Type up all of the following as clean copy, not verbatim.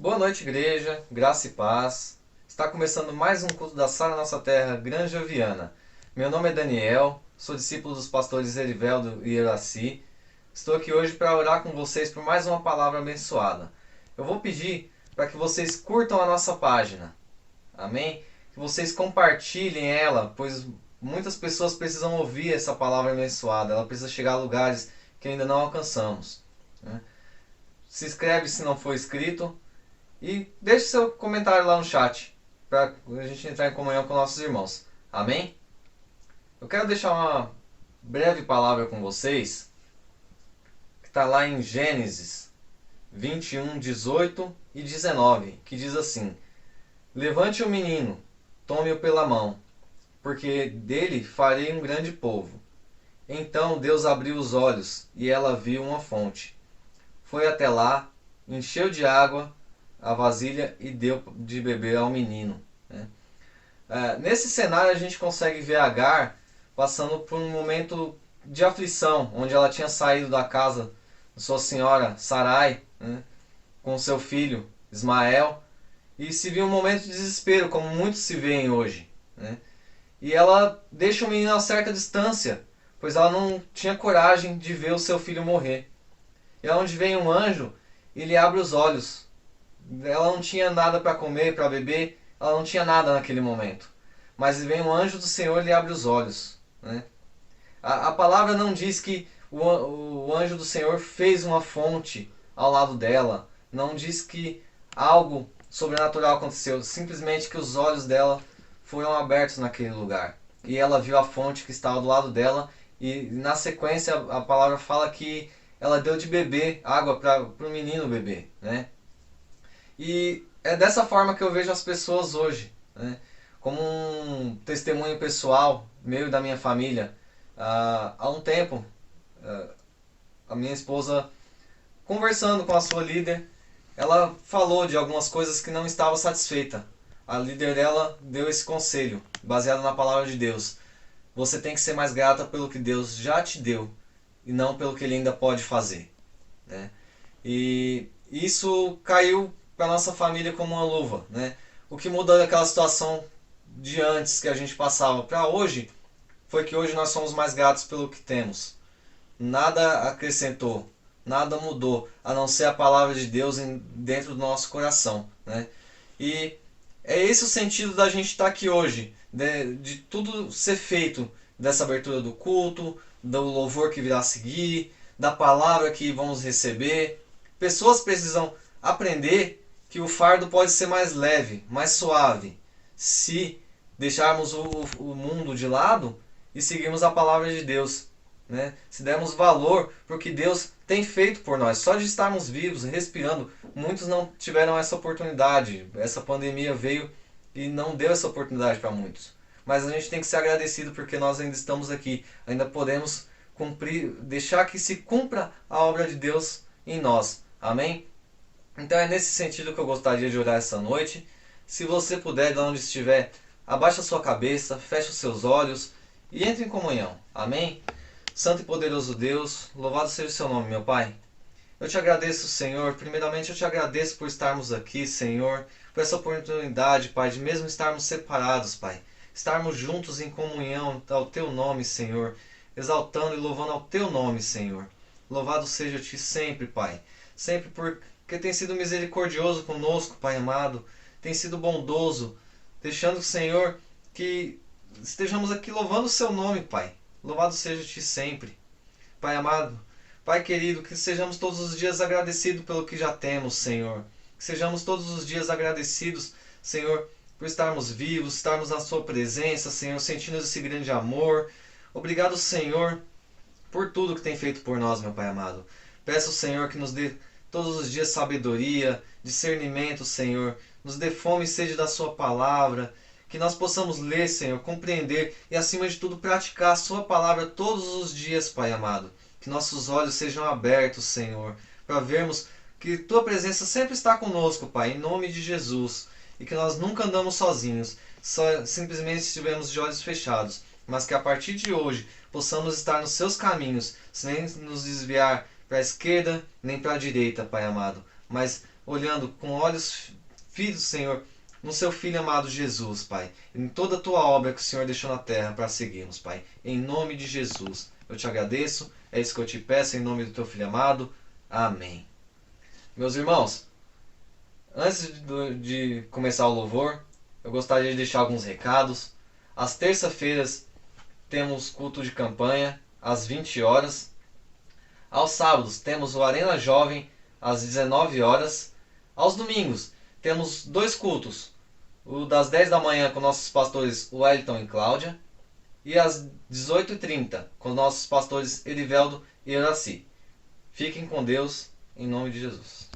Boa noite, igreja, graça e paz. Está começando mais um culto da Sara Nossa Terra, Granja Viana. Meu nome é Daniel, sou discípulo dos pastores Eriveldo e Iraci. Estou aqui hoje para orar com vocês por mais uma palavra abençoada. Eu vou pedir para que vocês curtam a nossa página, amém? Que vocês compartilhem ela, pois muitas pessoas precisam ouvir essa palavra abençoada. Ela precisa chegar a lugares que ainda não alcançamos, né? Se inscreve se não for inscrito. E deixe seu comentário lá no chat para a gente entrar em comunhão com nossos irmãos. Amém? Eu quero deixar uma breve palavra com vocês, que está lá em Gênesis 21, 18 e 19, que diz assim: Levante o menino, tome-o pela mão, porque dele farei um grande povo. Então Deus abriu os olhos e ela viu uma fonte. Foi até lá, encheu de água a vasilha e deu de beber ao menino, né? Nesse cenário a gente consegue ver Agar passando por um momento de aflição, onde ela tinha saído da casa de sua senhora Sarai, né, com seu filho Ismael, e se viu um momento de desespero, como muitos se veem hoje, né? E ela deixa o menino a certa distância, pois ela não tinha coragem de ver o seu filho morrer. E é onde vem um anjo e lhe abre os olhos. Ela não tinha nada para comer, para beber, ela não tinha nada naquele momento. Mas vem um anjo do Senhor e lhe abre os olhos, né? A palavra não diz que o anjo do Senhor fez uma fonte ao lado dela. Não diz que algo sobrenatural aconteceu. Simplesmente que os olhos dela foram abertos naquele lugar. E ela viu a fonte que estava do lado dela. E na sequência a palavra fala que ela deu de beber água para o menino beber, né? E é dessa forma que eu vejo as pessoas hoje, né? Como um testemunho pessoal meu e da minha família. Há um tempo, a minha esposa, conversando com a sua líder, ela falou de algumas coisas que não estava satisfeita. A líder dela deu esse conselho, baseado na palavra de Deus. Você tem que ser mais grata pelo que Deus já te deu e não pelo que Ele ainda pode fazer, né? E isso caiu para nossa família como uma luva, né? O que mudou daquela situação de antes que a gente passava para hoje foi que hoje nós somos mais gratos pelo que temos. Nada acrescentou, nada mudou, a não ser a palavra de Deus dentro do nosso coração, né? E é esse o sentido da gente estar aqui hoje, de tudo ser feito, dessa abertura do culto, do louvor que virá a seguir, da palavra que vamos receber. Pessoas precisam aprender que o fardo pode ser mais leve, mais suave, se deixarmos o mundo de lado e seguirmos a palavra de Deus, né? Se dermos valor para o que Deus tem feito por nós. Só de estarmos vivos, respirando, muitos não tiveram essa oportunidade. Essa pandemia veio e não deu essa oportunidade para muitos. Mas a gente tem que ser agradecido porque nós ainda estamos aqui, ainda podemos cumprir, deixar que se cumpra a obra de Deus em nós. Amém? Então é nesse sentido que eu gostaria de orar essa noite. Se você puder, de onde estiver, abaixe a sua cabeça, feche os seus olhos e entre em comunhão. Amém? Santo e poderoso Deus, louvado seja o seu nome, meu Pai. Eu te agradeço, Senhor. Primeiramente, eu te agradeço por estarmos aqui, Senhor, por essa oportunidade, Pai, de mesmo estarmos separados, Pai, estarmos juntos em comunhão ao Teu nome, Senhor, exaltando e louvando ao Teu nome, Senhor. Louvado seja Ti sempre, Pai, sempre porque tem sido misericordioso conosco, Pai amado, tem sido bondoso, deixando, Senhor, que estejamos aqui louvando o Seu nome, Pai. Louvado seja Ti sempre. Pai amado, Pai querido, que sejamos todos os dias agradecidos pelo que já temos, Senhor. Que sejamos todos os dias agradecidos, Senhor, por estarmos vivos, estarmos na Sua presença, Senhor, sentindo esse grande amor. Obrigado, Senhor, por tudo que tem feito por nós, meu Pai amado. Peço, Senhor, que nos dê todos os dias sabedoria, discernimento, Senhor. Nos dê fome e sede da Sua palavra. Que nós possamos ler, Senhor, compreender e, acima de tudo, praticar a Sua palavra todos os dias, Pai amado. Que nossos olhos sejam abertos, Senhor, para vermos que Tua presença sempre está conosco, Pai, em nome de Jesus. E que nós nunca andamos sozinhos, só simplesmente estivemos de olhos fechados. Mas que a partir de hoje possamos estar nos Seus caminhos, sem nos desviar para a esquerda nem para a direita, Pai amado. Mas olhando com olhos filhos, Senhor, no seu Filho amado Jesus, Pai. Em toda a tua obra que o Senhor deixou na terra para seguirmos, Pai. Em nome de Jesus, eu te agradeço. É isso que eu te peço, em nome do teu Filho amado. Amém. Meus irmãos, antes de começar o louvor, eu gostaria de deixar alguns recados. Às terças-feiras temos culto de campanha, às 20 horas. Aos sábados temos o Arena Jovem, às 19 horas. Aos domingos temos 2 cultos. O das 10 da manhã com nossos pastores Wellington e Cláudia. E às 18h30 com nossos pastores Eriveldo e Iraci. Fiquem com Deus, em nome de Jesus.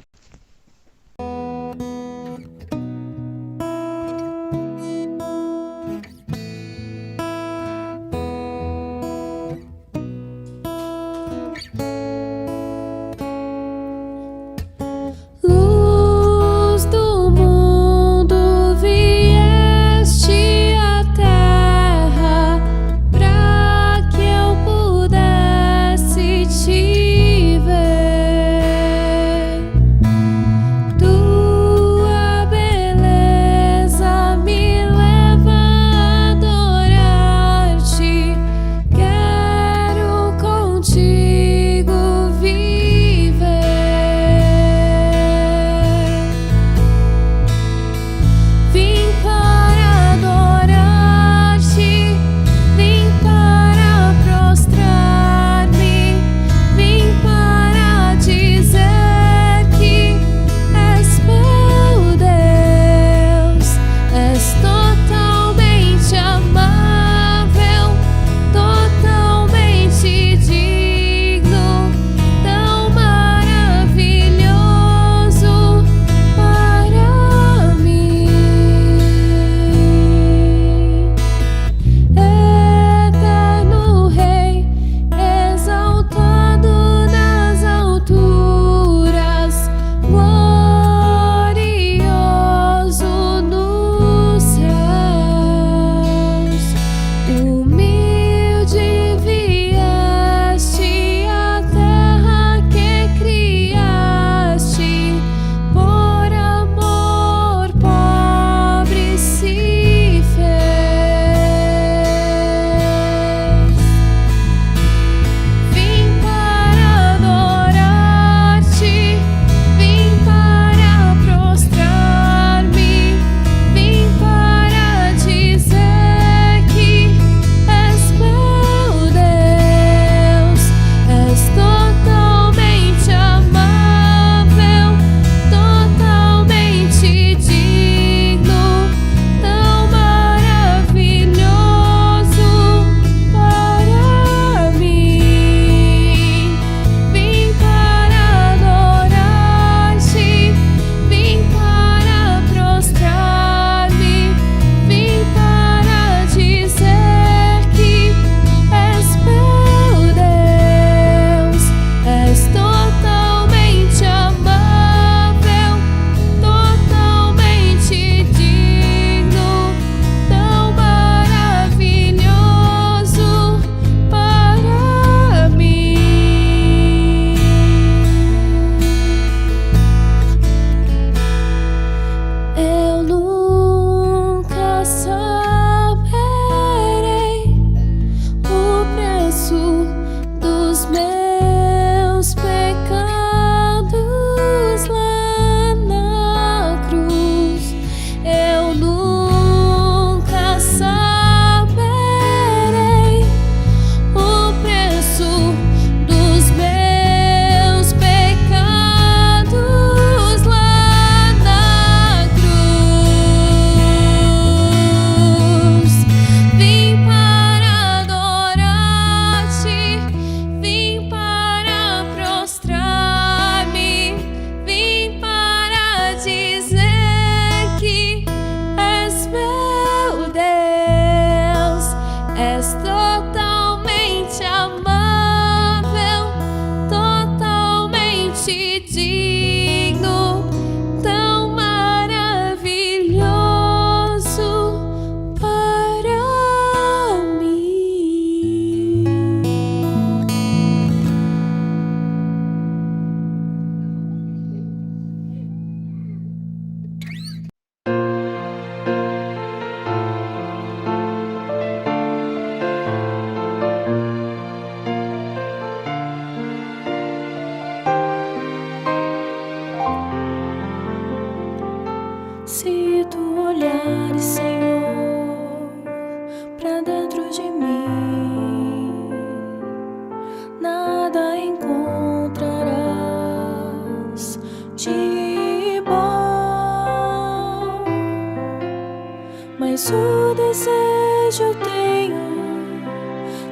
mas o desejo eu tenho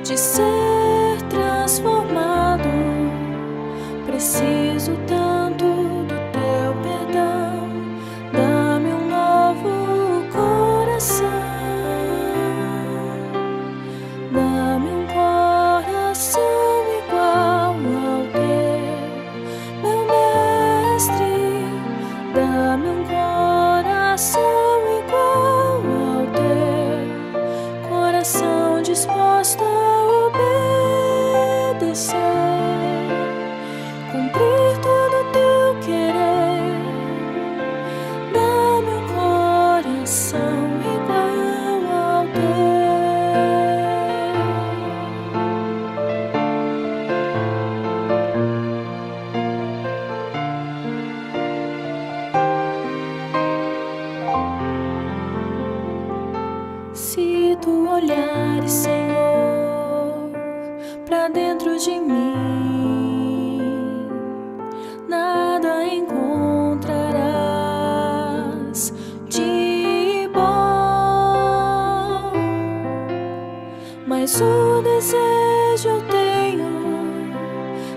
de ser transformado. Preciso tanto do teu perdão, dá-me um novo coração, dá-me um coração igual ao teu, meu mestre, dá-me um coração igual ao teu, coração disposto a obedecer, cumprir todo o teu querer. Dá-me um coração igual ao teu. Se tu olhares, Senhor, pra dentro de mim, nada encontrarás de bom, mas o desejo eu tenho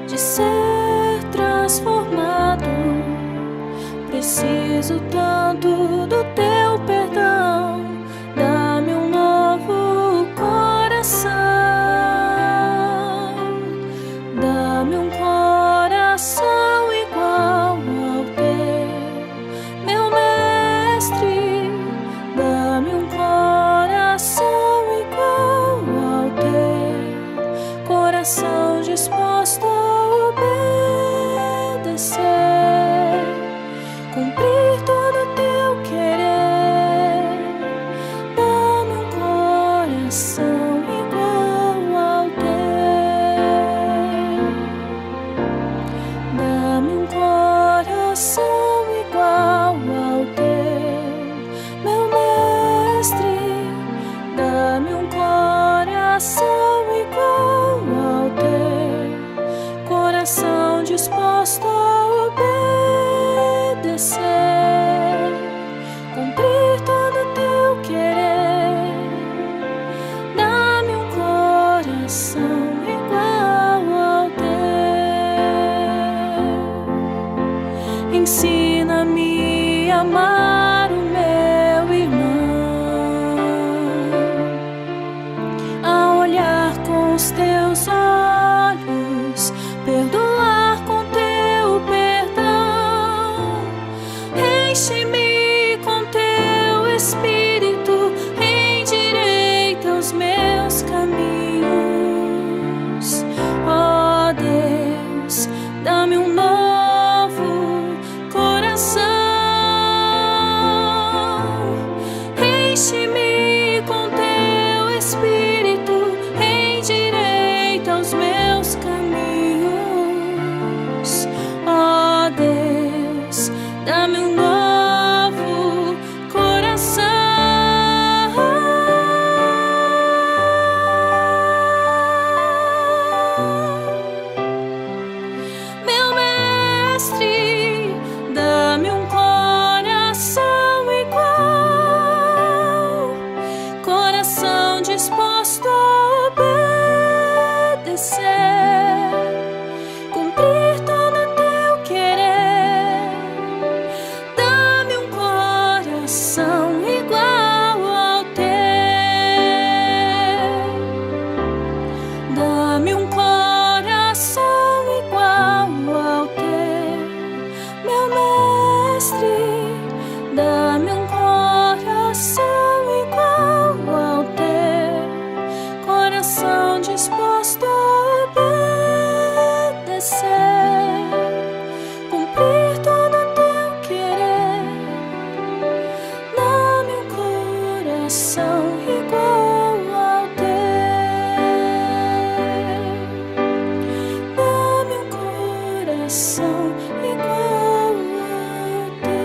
de ser transformado. Preciso tanto do teu perdão, dá-me um novo coração, dá-me um coração igual ao teu, meu mestre, dá-me um coração igual ao teu, coração disposto a obedecer, cumprir todo o teu querer. Dá-me um coração igual ao teu, dá-me um coração igual ao teu, meu mestre, dá-me um coração igual ao teu, coração disposto a obedecer, cumprir todo o teu querer. Dá-me um coração igual ao teu. Ensina-me a amar o meu irmão, a olhar com os teus olhos, perdoar com teu perdão. Enche-me com teu espírito, endireita os meus caminhos. Ó Deus, dá-me um novo coração. Enche-me com teu espírito, endireita os meus caminhos. Ó Deus, dá-me um novo coração. Meu mestre, dá-me um coração igual, coração disposto a obedecer, cumprir todo o teu querer. Dá-me um coração igual ao teu, dá-me um coração igual ao teu, meu mestre, dá-me um coração igual ao teu, coração disposto a obedecer, cumprir todo o teu querer. Dá-me um coração igual ao teu, dá-me um coração igual ao teu.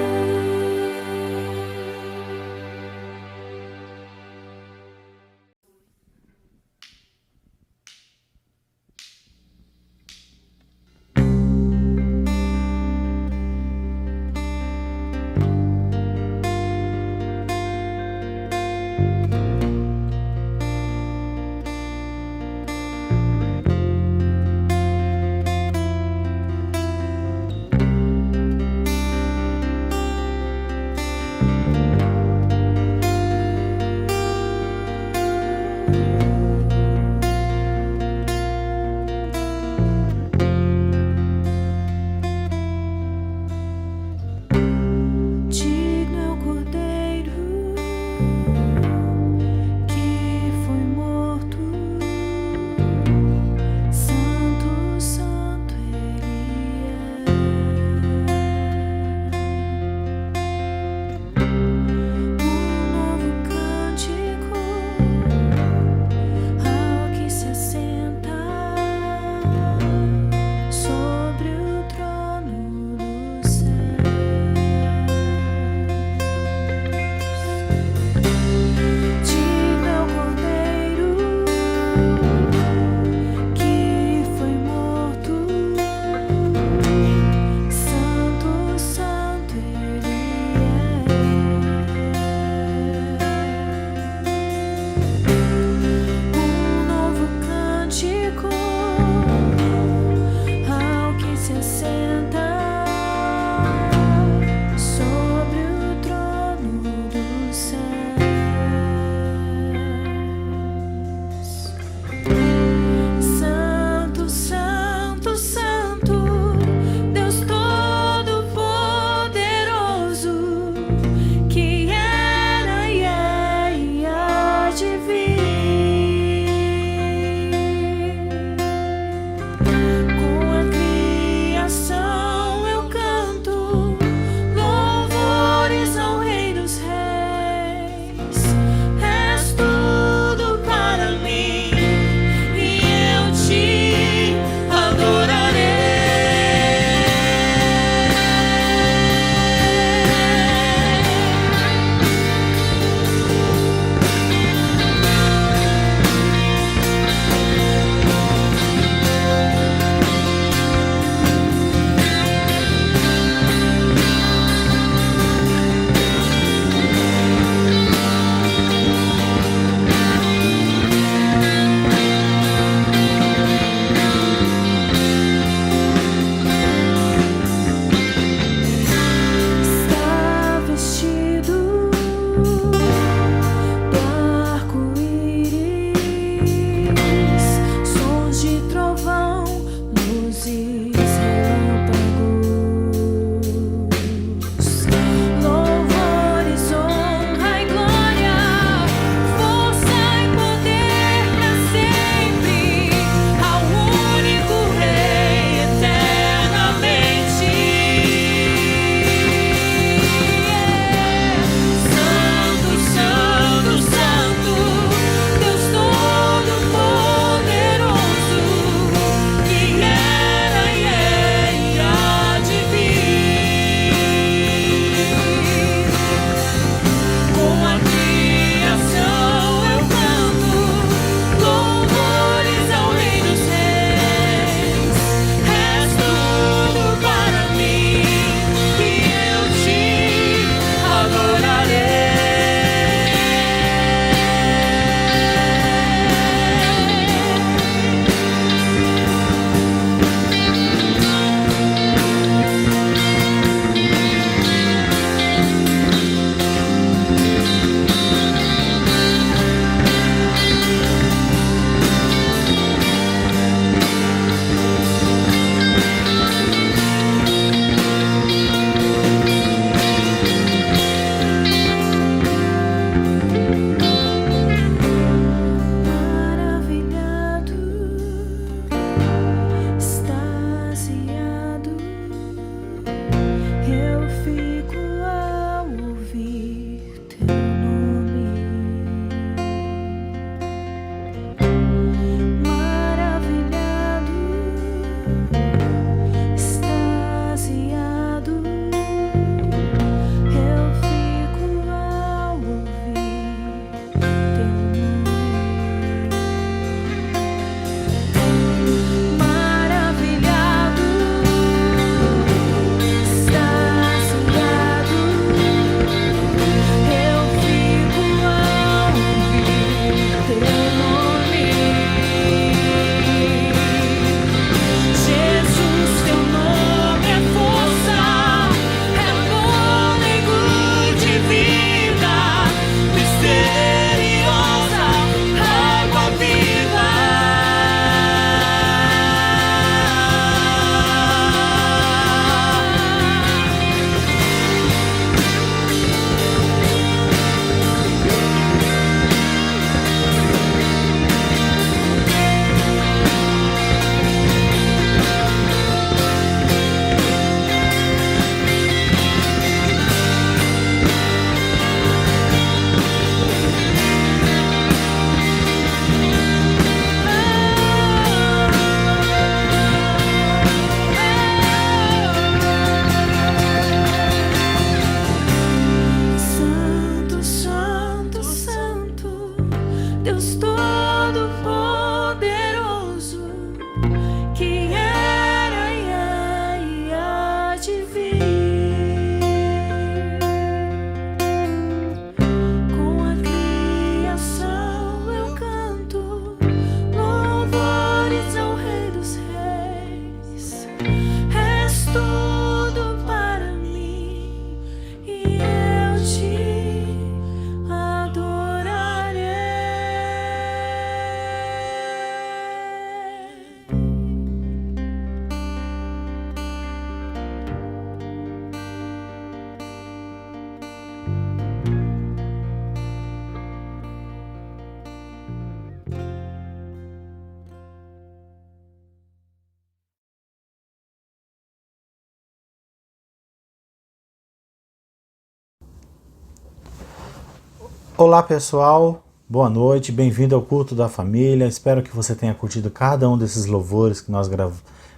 Olá pessoal, boa noite, bem-vindo ao culto da família. Espero que você tenha curtido cada um desses louvores que nós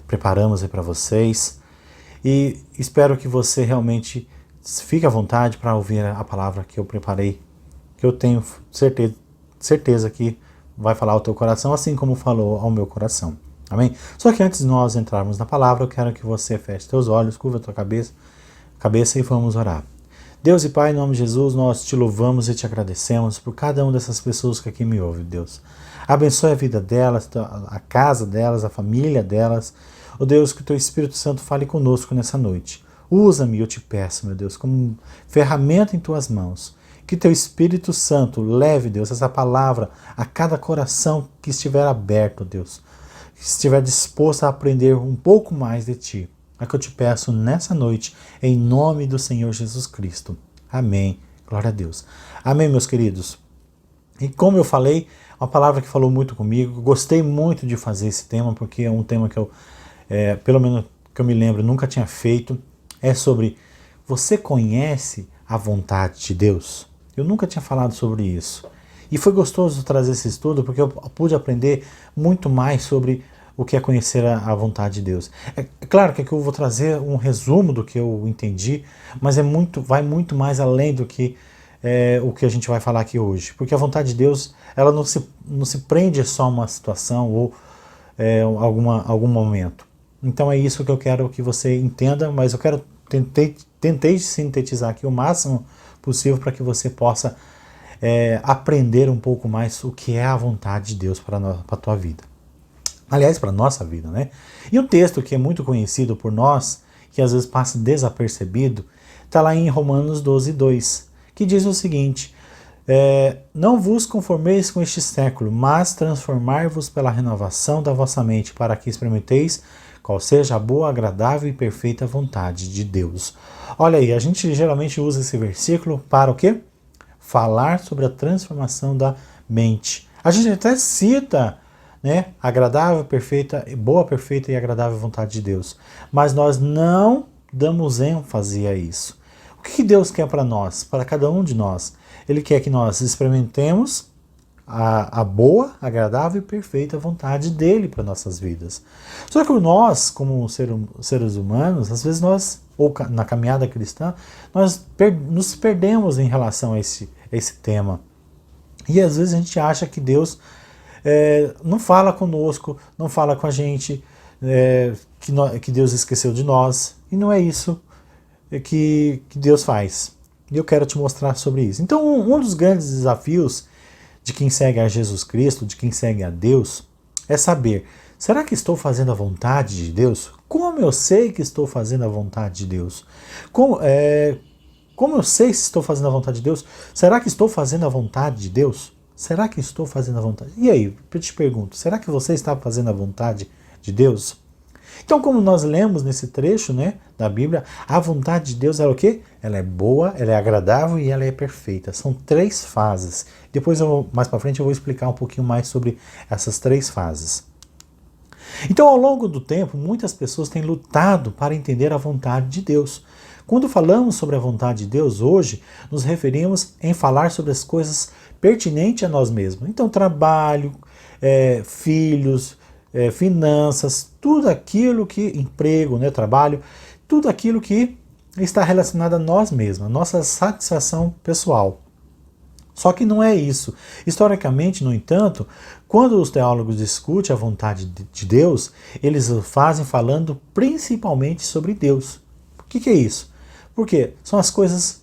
preparamos aí para vocês. E espero que você realmente fique à vontade para ouvir a palavra que eu preparei, que eu tenho certeza que vai falar ao teu coração, assim como falou ao meu coração. Amém? Só que antes de nós entrarmos na palavra, eu quero que você feche teus olhos, curva a tua cabeça e vamos orar. Deus e Pai, em nome de Jesus, nós te louvamos e te agradecemos por cada uma dessas pessoas que aqui me ouvem, Deus. Abençoe a vida delas, a casa delas, a família delas. Oh Deus, que o teu Espírito Santo fale conosco nessa noite. Usa-me, eu te peço, meu Deus, como ferramenta em tuas mãos. Que teu Espírito Santo leve, Deus, essa palavra a cada coração que estiver aberto, Deus. Que estiver disposto a aprender um pouco mais de ti. É que eu te peço nessa noite, em nome do Senhor Jesus Cristo. Amém. Glória a Deus. Amém, meus queridos. E como eu falei, uma palavra que falou muito comigo, gostei muito de fazer esse tema, porque é um tema que eu, pelo menos que eu me lembro, nunca tinha feito. É sobre, você conhece a vontade de Deus? Eu nunca tinha falado sobre isso. E foi gostoso trazer esse estudo, porque eu pude aprender muito mais sobre o que é conhecer a vontade de Deus. É claro que aqui eu vou trazer um resumo do que eu entendi, mas vai muito mais além do que o que a gente vai falar aqui hoje. Porque a vontade de Deus, ela não se prende só a uma situação ou algum momento. Então é isso que eu quero que você entenda, mas eu tentei sintetizar aqui o máximo possível para que você possa aprender um pouco mais o que é a vontade de Deus para a tua vida. Aliás, para a nossa vida, né? E um texto que é muito conhecido por nós, que às vezes passa desapercebido, está lá em Romanos 12:2, que diz o seguinte: não vos conformeis com este século, mas transformai-vos pela renovação da vossa mente, para que experimenteis qual seja a boa, agradável e perfeita vontade de Deus. Olha aí, a gente geralmente usa esse versículo para o quê? Falar sobre a transformação da mente. A gente até cita, né, agradável, perfeita, boa, perfeita e agradável vontade de Deus. Mas nós não damos ênfase a isso. O que Deus quer para nós, para cada um de nós? Ele quer que nós experimentemos a boa, agradável e perfeita vontade dele para nossas vidas. Só que nós, como seres humanos, às vezes ou na caminhada cristã, nós nos perdemos em relação a esse tema. E às vezes a gente acha que Deus não fala conosco, não fala com a gente, que Deus esqueceu de nós. E não é isso que Deus faz. E eu quero te mostrar sobre isso. Então, um dos grandes desafios de quem segue a Jesus Cristo, de quem segue a Deus, é saber, será que estou fazendo a vontade de Deus? Como eu sei que estou fazendo a vontade de Deus? Como eu sei se estou fazendo a vontade de Deus? Será que estou fazendo a vontade de Deus? Será que estou fazendo a vontade? E aí, eu te pergunto, será que você está fazendo a vontade de Deus? Então, como nós lemos nesse trecho, né, da Bíblia, a vontade de Deus é o quê? Ela é boa, ela é agradável e ela é perfeita. São 3 fases. Depois, mais para frente, eu vou explicar um pouquinho mais sobre essas 3 fases. Então, ao longo do tempo, muitas pessoas têm lutado para entender a vontade de Deus. Quando falamos sobre a vontade de Deus hoje, nos referimos em falar sobre as coisas pertinentes a nós mesmos. Então, trabalho, filhos, finanças, tudo aquilo que, emprego, né, trabalho, tudo aquilo que está relacionado a nós mesmos, a nossa satisfação pessoal. Só que não é isso. Historicamente, no entanto, quando os teólogos discutem a vontade de Deus, eles o fazem falando principalmente sobre Deus. O que é isso? Porque são as coisas,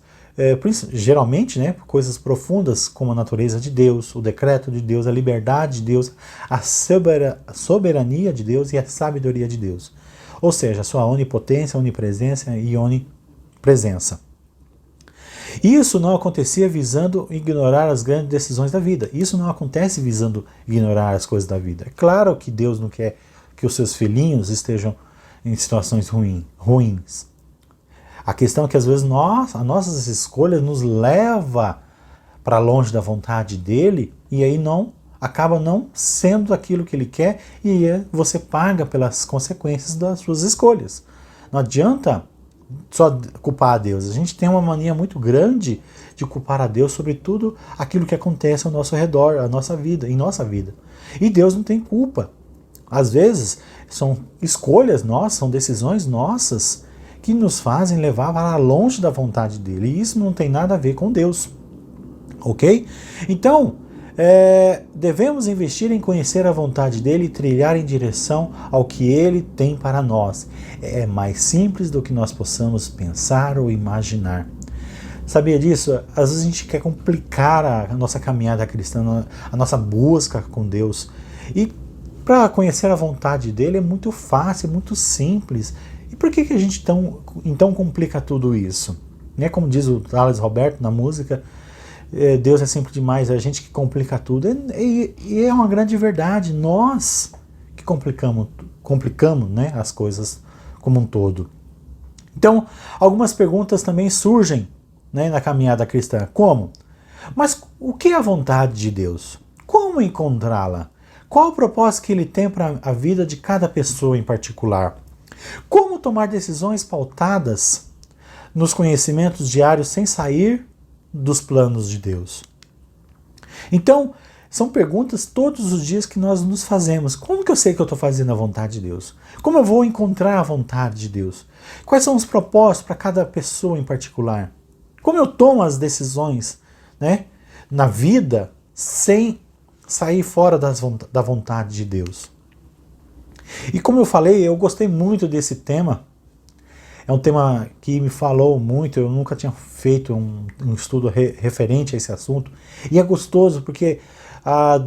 geralmente, né, coisas profundas como a natureza de Deus, o decreto de Deus, a liberdade de Deus, a soberania de Deus e a sabedoria de Deus. Ou seja, a sua onipotência, onipresença e onipresença. Isso não acontecia visando ignorar as grandes decisões da vida. Isso não acontece visando ignorar as coisas da vida. É claro que Deus não quer que os seus filhinhos estejam em situações ruins. A questão é que às vezes as nossas escolhas nos levam para longe da vontade dele e aí acaba não sendo aquilo que ele quer e você paga pelas consequências das suas escolhas. Não adianta só culpar a Deus. A gente tem uma mania muito grande de culpar a Deus sobre tudo aquilo que acontece ao nosso redor, a nossa vida, em nossa vida. E Deus não tem culpa. Às vezes são escolhas nossas, são decisões nossas que nos fazem levar para longe da vontade dele. E isso não tem nada a ver com Deus. Ok? Então, devemos investir em conhecer a vontade dele e trilhar em direção ao que ele tem para nós. É mais simples do que nós possamos pensar ou imaginar. Sabia disso? Às vezes a gente quer complicar a nossa caminhada cristã, a nossa busca com Deus. E para conhecer a vontade dele é muito fácil, é muito simples. E por que a gente então complica tudo isso? Como diz o Thales Roberto na música, Deus é sempre demais, é a gente que complica tudo. E é uma grande verdade, nós que complicamos as coisas como um todo. Então, algumas perguntas também surgem na caminhada cristã. Como? Mas o que é a vontade de Deus? Como encontrá-la? Qual o propósito que ele tem para a vida de cada pessoa em particular? Como tomar decisões pautadas nos conhecimentos diários sem sair dos planos de Deus? Então, são perguntas todos os dias que nós nos fazemos. Como que eu sei que eu estou fazendo a vontade de Deus? Como eu vou encontrar a vontade de Deus? Quais são os propósitos para cada pessoa em particular? Como eu tomo as decisões na vida sem sair fora da vontade de Deus? E como eu falei, eu gostei muito desse tema. É um tema que me falou muito, eu nunca tinha feito um estudo referente a esse assunto. E é gostoso porque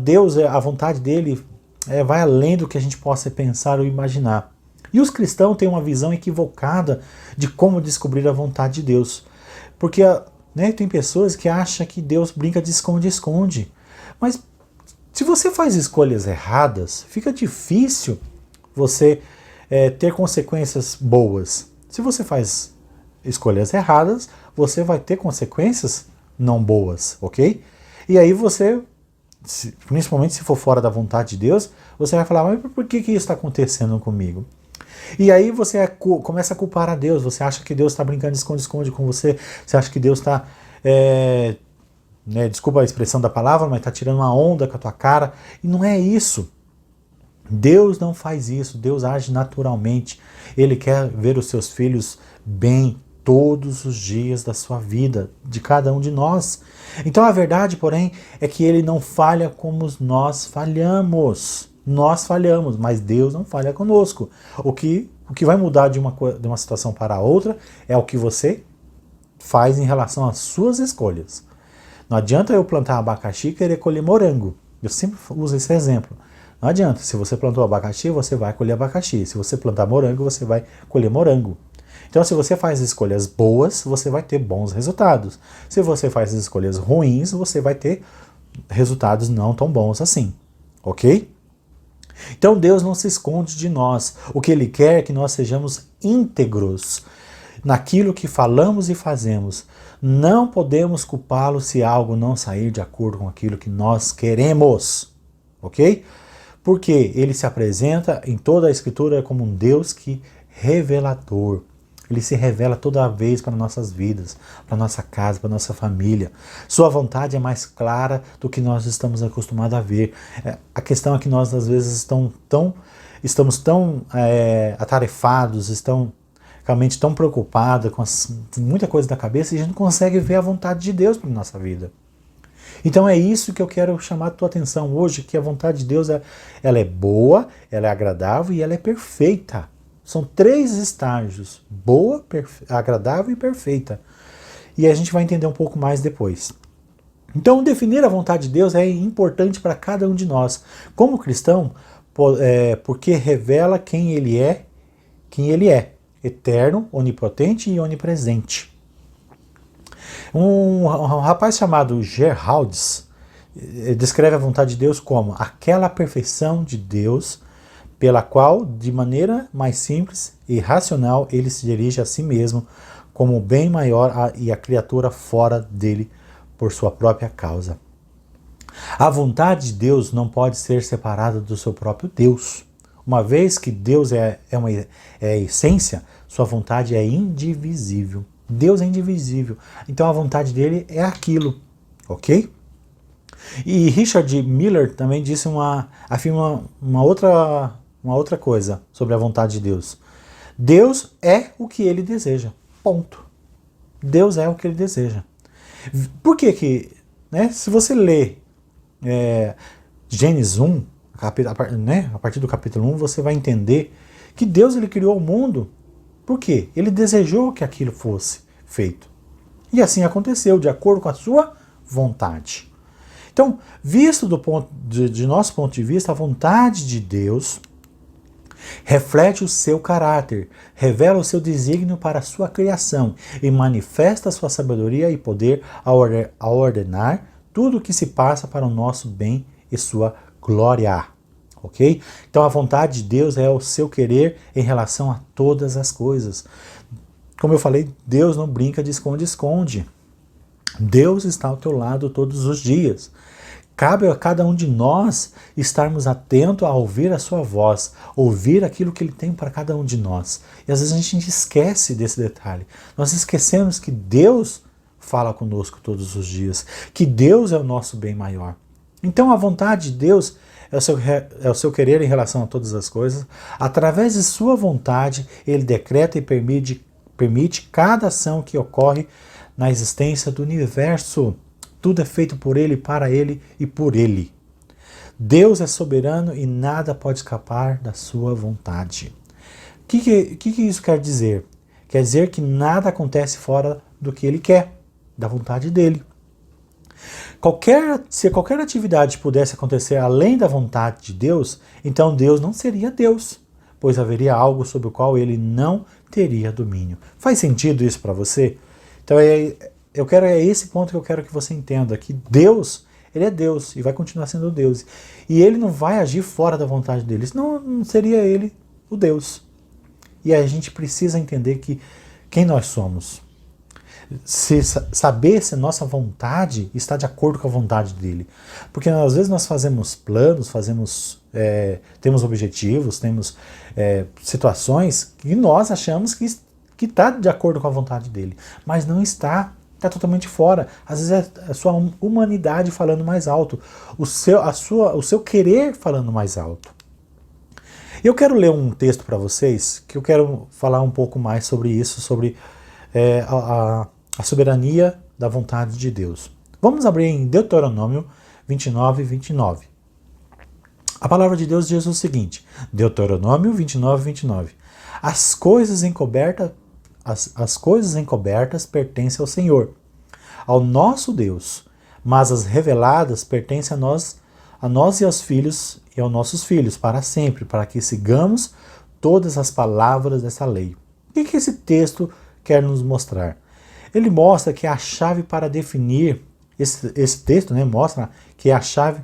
Deus, a vontade dele vai além do que a gente possa pensar ou imaginar. E os cristãos têm uma visão equivocada de como descobrir a vontade de Deus. Porque tem pessoas que acham que Deus brinca de esconde-esconde. Mas se você faz escolhas erradas, fica difícil você ter consequências boas. Se você faz escolhas erradas, você vai ter consequências não boas, ok? E aí você, principalmente se for fora da vontade de Deus, você vai falar, mas por que isso está acontecendo comigo? E aí você começa a culpar a Deus, você acha que Deus está brincando de esconde-esconde com você, você acha que Deus está, desculpa a expressão da palavra, mas está tirando uma onda com a tua cara, e não é isso. Deus não faz isso, Deus age naturalmente, Ele quer ver os seus filhos bem todos os dias da sua vida, de cada um de nós. Então a verdade, porém, é que Ele não falha como nós falhamos. Nós falhamos, mas Deus não falha conosco. O que vai mudar de uma situação para outra é o que você faz em relação às suas escolhas. Não adianta eu plantar abacaxi e querer colher morango. Eu sempre uso esse exemplo. Não adianta, se você plantou abacaxi, você vai colher abacaxi. Se você plantar morango, você vai colher morango. Então, se você faz escolhas boas, você vai ter bons resultados. Se você faz escolhas ruins, você vai ter resultados não tão bons assim. Ok? Então, Deus não se esconde de nós. O que Ele quer é que nós sejamos íntegros naquilo que falamos e fazemos. Não podemos culpá-lo se algo não sair de acordo com aquilo que nós queremos. Ok? Porque ele se apresenta em toda a Escritura como um Deus revelador. Ele se revela toda vez para nossas vidas, para nossa casa, para nossa família. Sua vontade é mais clara do que nós estamos acostumados a ver. A questão é que nós, às vezes, estamos tão atarefados, realmente tão preocupados com muita coisa da cabeça e a gente não consegue ver a vontade de Deus para a nossa vida. Então é isso que eu quero chamar a tua atenção hoje, que a vontade de Deus ela é boa, ela é agradável e ela é perfeita. São 3 estágios, boa, agradável e perfeita. E a gente vai entender um pouco mais depois. Então definir a vontade de Deus é importante para cada um de nós. Como cristão, porque revela quem Ele é, eterno, onipotente e onipresente. Um rapaz chamado Gerhards descreve a vontade de Deus como aquela perfeição de Deus pela qual, de maneira mais simples e racional, ele se dirige a si mesmo como o bem maior e a criatura fora dele por sua própria causa. A vontade de Deus não pode ser separada do seu próprio Deus. Uma vez que Deus é a essência, sua vontade é indivisível. Deus é indivisível. Então a vontade dele é aquilo, ok? E Richard Miller também afirma uma outra coisa sobre a vontade de Deus. Deus é o que ele deseja. Ponto. Deus é o que ele deseja. Por que né, se você ler Gênesis 1, a partir do capítulo 1, você vai entender que Deus ele criou o mundo. Por quê? Ele desejou que aquilo fosse feito. E assim aconteceu, de acordo com a sua vontade. Então, visto de nosso ponto de vista, a vontade de Deus reflete o seu caráter, revela o seu desígnio para a sua criação e manifesta a sua sabedoria e poder ao ordenar tudo o que se passa para o nosso bem e sua glória. Ok? Então a vontade de Deus é o seu querer em relação a todas as coisas. Como eu falei, Deus não brinca de esconde-esconde. Deus está ao teu lado todos os dias. Cabe a cada um de nós estarmos atentos a ouvir a sua voz, ouvir aquilo que ele tem para cada um de nós. E às vezes a gente esquece desse detalhe. Nós esquecemos que Deus fala conosco todos os dias, que Deus é o nosso bem maior. Então a vontade de Deus é o seu querer em relação a todas as coisas. Através de sua vontade, ele decreta e permite cada ação que ocorre na existência do universo. Tudo é feito por ele, para ele e por ele. Deus é soberano e nada pode escapar da sua vontade. O que isso quer dizer? Quer dizer que nada acontece fora do que ele quer, da vontade dele. Se qualquer atividade pudesse acontecer além da vontade de Deus, então Deus não seria Deus, pois haveria algo sobre o qual ele não teria domínio. Faz sentido isso para você? Então é esse ponto que eu quero que você entenda, que Deus, ele é Deus e vai continuar sendo Deus. E ele não vai agir fora da vontade dele, senão não seria ele o Deus. E aí a gente precisa entender quem nós somos. Saber se nossa vontade está de acordo com a vontade dele. Porque às vezes nós fazemos planos, temos objetivos, temos situações que nós achamos que está de acordo com a vontade dele. Mas não está. Está totalmente fora. Às vezes é a sua humanidade falando mais alto, o seu querer falando mais alto. Eu quero ler um texto para vocês, que eu quero falar um pouco mais sobre isso, sobre a soberania da vontade de Deus. Vamos abrir em Deuteronômio 29, 29. A palavra de Deus diz o seguinte, Deuteronômio 29, 29. As coisas encobertas pertencem ao Senhor, ao nosso Deus, mas as reveladas pertencem a nós e aos filhos e aos nossos filhos, para sempre, para que sigamos todas as palavras dessa lei. O que esse texto quer nos mostrar? Ele mostra que a chave para definir, esse texto mostra que a chave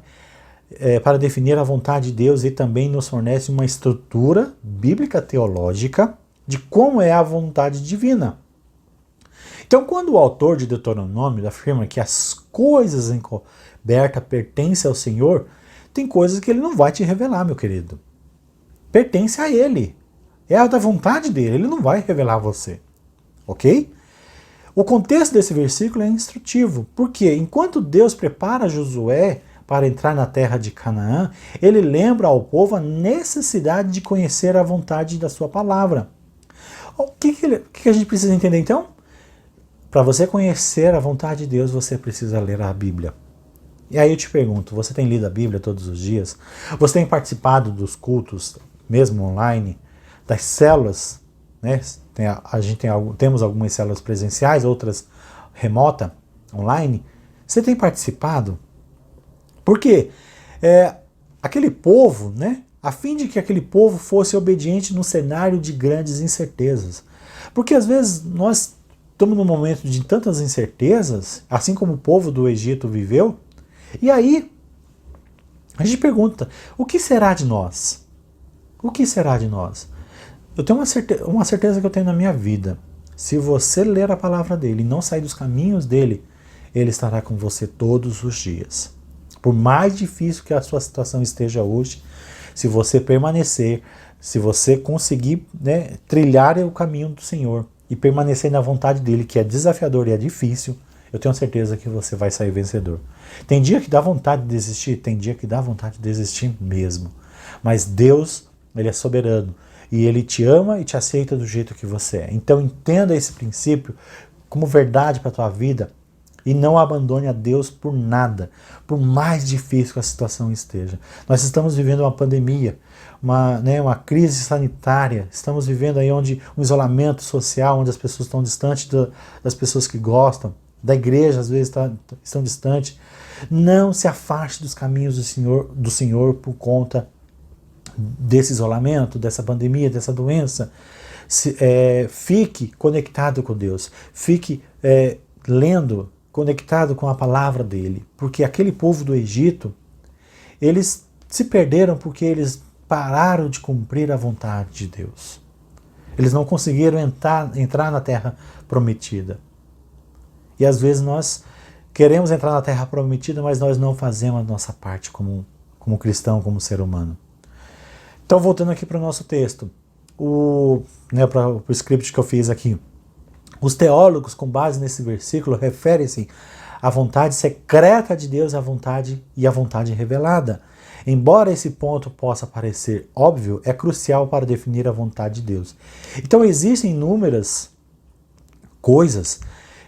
para definir a vontade de Deus e também nos fornece uma estrutura bíblica teológica de como é a vontade divina. Então, quando o autor de Deuteronômio afirma que as coisas encobertas pertencem ao Senhor, tem coisas que ele não vai te revelar, meu querido. Pertence a ele. É a da vontade dele, ele não vai revelar a você. Ok? O contexto desse versículo é instrutivo, porque enquanto Deus prepara Josué para entrar na terra de Canaã, ele lembra ao povo a necessidade de conhecer a vontade da sua palavra. O que a gente precisa entender então? Para você conhecer a vontade de Deus, você precisa ler a Bíblia. E aí eu te pergunto, você tem lido a Bíblia todos os dias? Você tem participado dos cultos, mesmo online, das células? Né? Temos algumas células presenciais, outras remota, online. Você tem participado? Porque aquele povo, a fim de que aquele povo fosse obediente num cenário de grandes incertezas. Porque às vezes nós estamos num momento de tantas incertezas, assim como o povo do Egito viveu, e aí a gente pergunta, o que será de nós? O que será de nós? Eu tenho uma certeza que eu tenho na minha vida. Se você ler a palavra dele e não sair dos caminhos dele, ele estará com você todos os dias. Por mais difícil que a sua situação esteja hoje, se você permanecer, se você conseguir, né, trilhar o caminho do Senhor e permanecer na vontade dele, que é desafiador e é difícil, eu tenho certeza que você vai sair vencedor. Tem dia que dá vontade de desistir, tem dia que dá vontade de desistir mesmo. Mas Deus, ele é soberano e ele te ama e te aceita do jeito que você é. Então entenda esse princípio como verdade para a tua vida e não abandone a Deus por nada, por mais difícil que a situação esteja. Nós estamos vivendo uma pandemia, uma crise sanitária, estamos vivendo aí onde um isolamento social, onde as pessoas estão distantes das pessoas que gostam, da igreja às vezes estão distantes. Não se afaste dos caminhos do Senhor por conta desse isolamento, dessa pandemia, dessa doença. Fique conectado com Deus, fique lendo, conectado com a palavra dele, porque aquele povo do Egito, eles se perderam porque eles pararam de cumprir a vontade de Deus. Eles não conseguiram entrar na terra prometida. E às vezes nós queremos entrar na terra prometida, mas nós não fazemos a nossa parte como cristão, como ser humano. Então, voltando aqui para o nosso texto, para o script que eu fiz aqui. Os teólogos, com base nesse versículo, referem-se à vontade secreta de Deus e à vontade revelada. Embora esse ponto possa parecer óbvio, é crucial para definir a vontade de Deus. Então, existem inúmeras coisas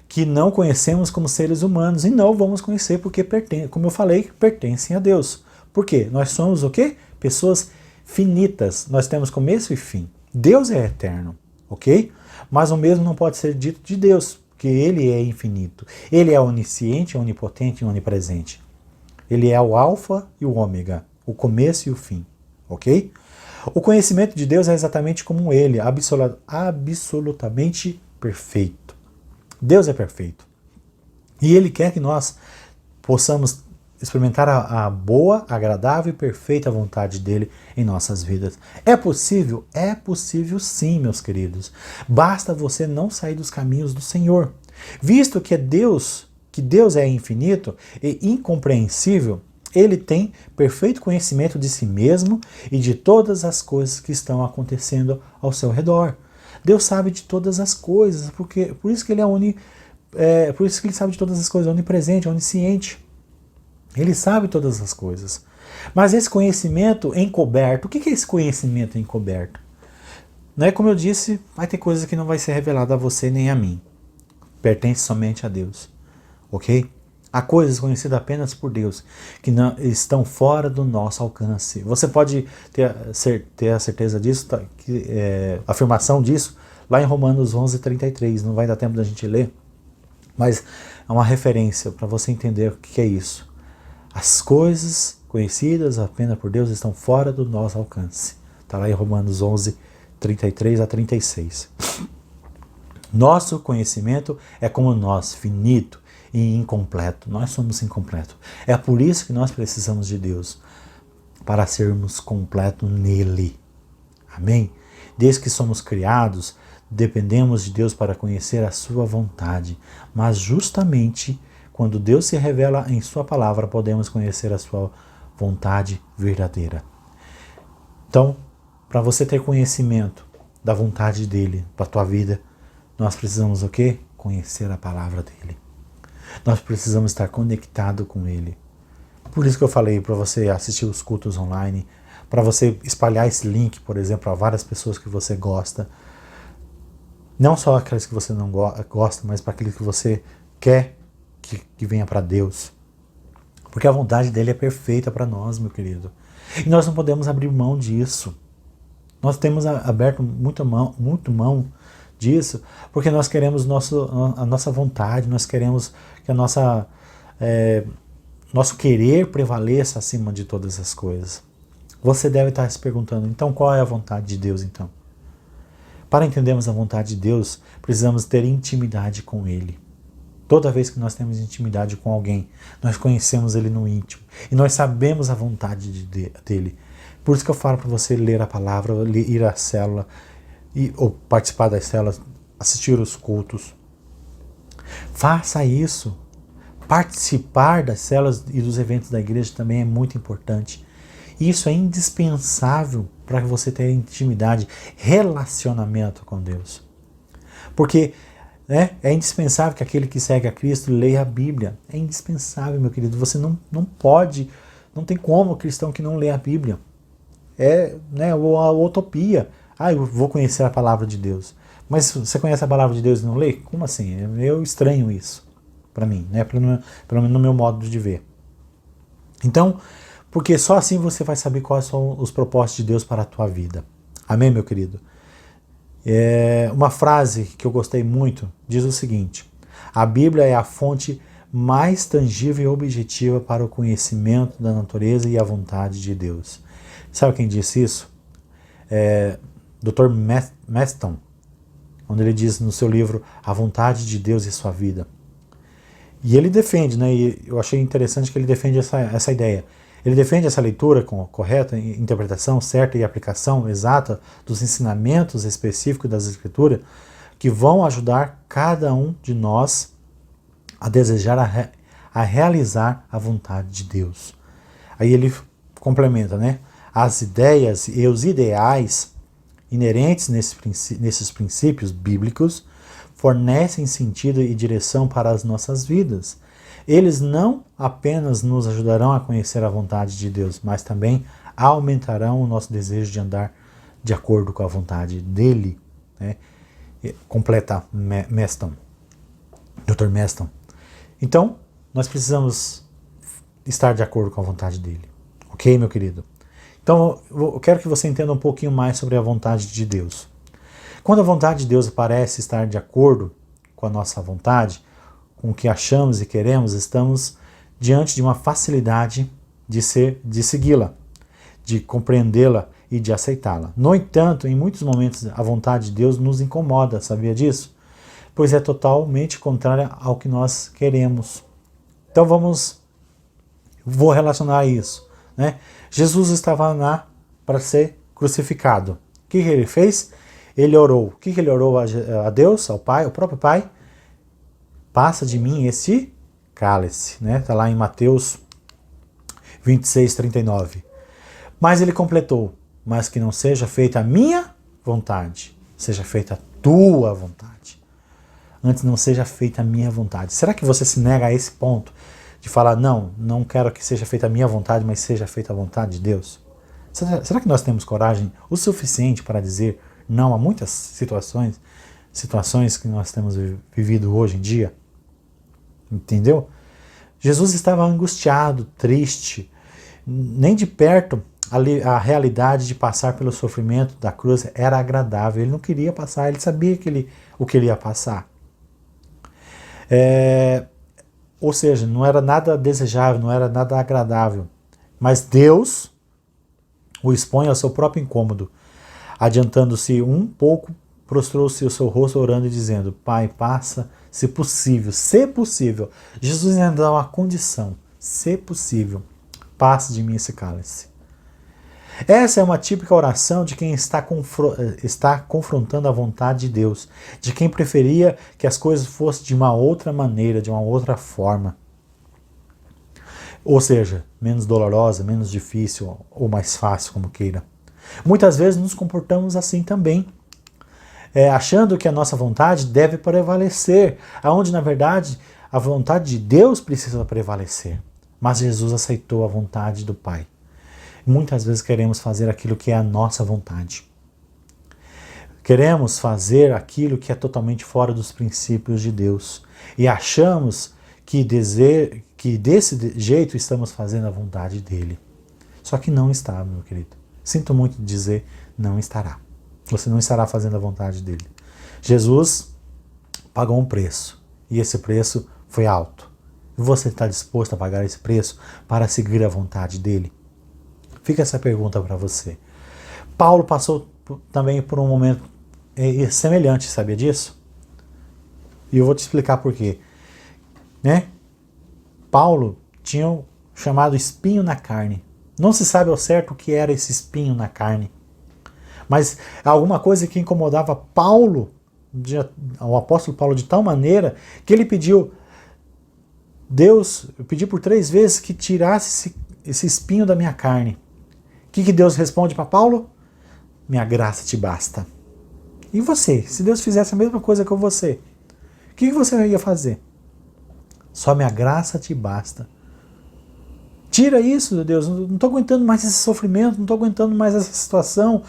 que não conhecemos como seres humanos e não vamos conhecer porque, como eu falei, pertencem a Deus. Por quê? Nós somos o quê? Pessoas finitas. Nós temos começo e fim. Deus é eterno, ok? Mas o mesmo não pode ser dito de Deus, porque Ele é infinito. Ele é onisciente, onipotente e onipresente. Ele é o alfa e o ômega, o começo e o fim, ok? O conhecimento de Deus é exatamente como Ele, absolutamente perfeito. Deus é perfeito. E Ele quer que nós possamos experimentar a boa, agradável e perfeita vontade dele em nossas vidas. É possível? É possível sim, meus queridos. Basta você não sair dos caminhos do Senhor. Visto que Deus é infinito e incompreensível, ele tem perfeito conhecimento de si mesmo e de todas as coisas que estão acontecendo ao seu redor. Deus sabe de todas as coisas, por isso que ele por isso que ele sabe de todas as coisas, onipresente, onisciente. Ele sabe todas as coisas. Mas esse conhecimento encoberto, o que é esse conhecimento encoberto? Não é como eu disse, vai ter coisas que não vai ser revelada a você nem a mim. Pertence somente a Deus. Ok? Há coisas conhecidas apenas por Deus, que não estão fora do nosso alcance. Você pode ter a certeza disso, a afirmação disso, lá em Romanos 11:33. Não vai dar tempo da gente ler, mas é uma referência para você entender o que é isso. As coisas conhecidas apenas por Deus estão fora do nosso alcance. Está lá em Romanos 11:33-36. Nosso conhecimento é como nós, finito e incompleto. Nós somos incompletos. É por isso que nós precisamos de Deus, para sermos completos nele. Amém? Desde que somos criados, dependemos de Deus para conhecer a sua vontade. Mas justamente quando Deus se revela em sua palavra, podemos conhecer a sua vontade verdadeira. Então, para você ter conhecimento da vontade dele para a tua vida, nós precisamos o quê? Conhecer a palavra dele. Nós precisamos estar conectado com ele. Por isso que eu falei para você assistir os cultos online, para você espalhar esse link, por exemplo, a várias pessoas que você gosta. Não só aquelas que você não gosta, mas para aqueles que você quer que venha para Deus. Porque a vontade dele é perfeita para nós, meu querido. E nós não podemos abrir mão disso. Nós temos aberto muito mão disso, porque nós queremos a nossa vontade, nós queremos que nosso querer prevaleça acima de todas as coisas. Você deve estar se perguntando, então qual é a vontade de Deus então? Para entendermos a vontade de Deus, precisamos ter intimidade com Ele. Toda vez que nós temos intimidade com alguém, nós conhecemos Ele no íntimo e nós sabemos a vontade dele. Por isso que eu falo para você ler a palavra, ir à célula, ou participar das células, assistir os cultos. Faça isso. Participar das células e dos eventos da igreja também é muito importante. Isso é indispensável para você ter intimidade, relacionamento com Deus. Porque é indispensável que aquele que segue a Cristo leia a Bíblia. É indispensável, meu querido. Você não pode, não tem como cristão que não lê a Bíblia. É a utopia. Eu vou conhecer a palavra de Deus. Mas você conhece a palavra de Deus e não lê? Como assim? Eu estranho isso para mim, pelo menos no meu modo de ver. Então, porque só assim você vai saber quais são os propósitos de Deus para a tua vida. Amém, meu querido? Uma frase que eu gostei muito diz o seguinte: a Bíblia é a fonte mais tangível e objetiva para o conhecimento da natureza e a vontade de Deus. Sabe quem disse isso? Dr. Maston, onde ele diz no seu livro A Vontade de Deus e Sua Vida. E ele defende, e eu achei interessante que ele defende essa ideia. Ele defende essa leitura com correta interpretação certa e aplicação exata dos ensinamentos específicos das Escrituras que vão ajudar cada um de nós a desejar, a realizar a vontade de Deus. Aí ele complementa, as ideias e os ideais inerentes nesses princípios bíblicos fornecem sentido e direção para as nossas vidas. Eles não apenas nos ajudarão a conhecer a vontade de Deus, mas também aumentarão o nosso desejo de andar de acordo com a vontade dele. Completa Maston, Dr. Maston. Então, nós precisamos estar de acordo com a vontade dele. Ok, meu querido? Então, eu quero que você entenda um pouquinho mais sobre a vontade de Deus. Quando a vontade de Deus parece estar de acordo com a nossa vontade, com o que achamos e queremos, estamos diante de uma facilidade de segui-la, de compreendê-la e de aceitá-la. No entanto, em muitos momentos, a vontade de Deus nos incomoda, sabia disso? Pois é totalmente contrária ao que nós queremos. Então vou relacionar isso. Jesus estava lá para ser crucificado. O que ele fez? Ele orou. O que ele orou a Deus, ao Pai, ao próprio Pai? Passa de mim esse cálice. Está lá em Mateus 26, 39. Mas ele completou: mas que não seja feita a minha vontade, seja feita a tua vontade. Antes não seja feita a minha vontade. Será que você se nega a esse ponto de falar, não quero que seja feita a minha vontade, mas seja feita a vontade de Deus? Será que nós temos coragem o suficiente para dizer não a muitas situações que nós temos vivido hoje em dia? Entendeu? Jesus estava angustiado, triste. Nem de perto a realidade de passar pelo sofrimento da cruz era agradável. Ele não queria passar, ele sabia o que ele ia passar. Ou seja, não era nada desejável, não era nada agradável. Mas Deus o expõe ao seu próprio incômodo. Adiantando-se um pouco, prostrou-se o seu rosto orando e dizendo: Pai, passa, se possível. Jesus ainda dá uma condição: se possível, passe de mim esse cálice. Essa é uma típica oração de quem está confrontando a vontade de Deus, de quem preferia que as coisas fossem de uma outra maneira, de uma outra forma. Ou seja, menos dolorosa, menos difícil ou mais fácil, como queira. Muitas vezes nos comportamos assim também, achando que a nossa vontade deve prevalecer, aonde na verdade a vontade de Deus precisa prevalecer. Mas Jesus aceitou a vontade do Pai. Muitas vezes queremos fazer aquilo que é a nossa vontade. Queremos fazer aquilo que é totalmente fora dos princípios de Deus. E achamos que desse jeito estamos fazendo a vontade dele. Só que não está, meu querido. Sinto muito dizer, não estará. Você não estará fazendo a vontade dele. Jesus pagou um preço. E esse preço foi alto. E você está disposto a pagar esse preço para seguir a vontade dele? Fica essa pergunta para você. Paulo passou também por um momento semelhante, sabia disso? E eu vou te explicar por quê. Paulo tinha o chamado espinho na carne. Não se sabe ao certo o que era esse espinho na carne. Mas alguma coisa que incomodava Paulo, o apóstolo Paulo, de tal maneira que ele pediu, Deus, eu pedi por 3 vezes que tirasse esse espinho da minha carne. que Deus responde para Paulo? Minha graça te basta. E você? Se Deus fizesse a mesma coisa com você, o que você ia fazer? Só minha graça te basta. Tira isso, Deus. Não estou aguentando mais esse sofrimento, não estou aguentando mais essa situação.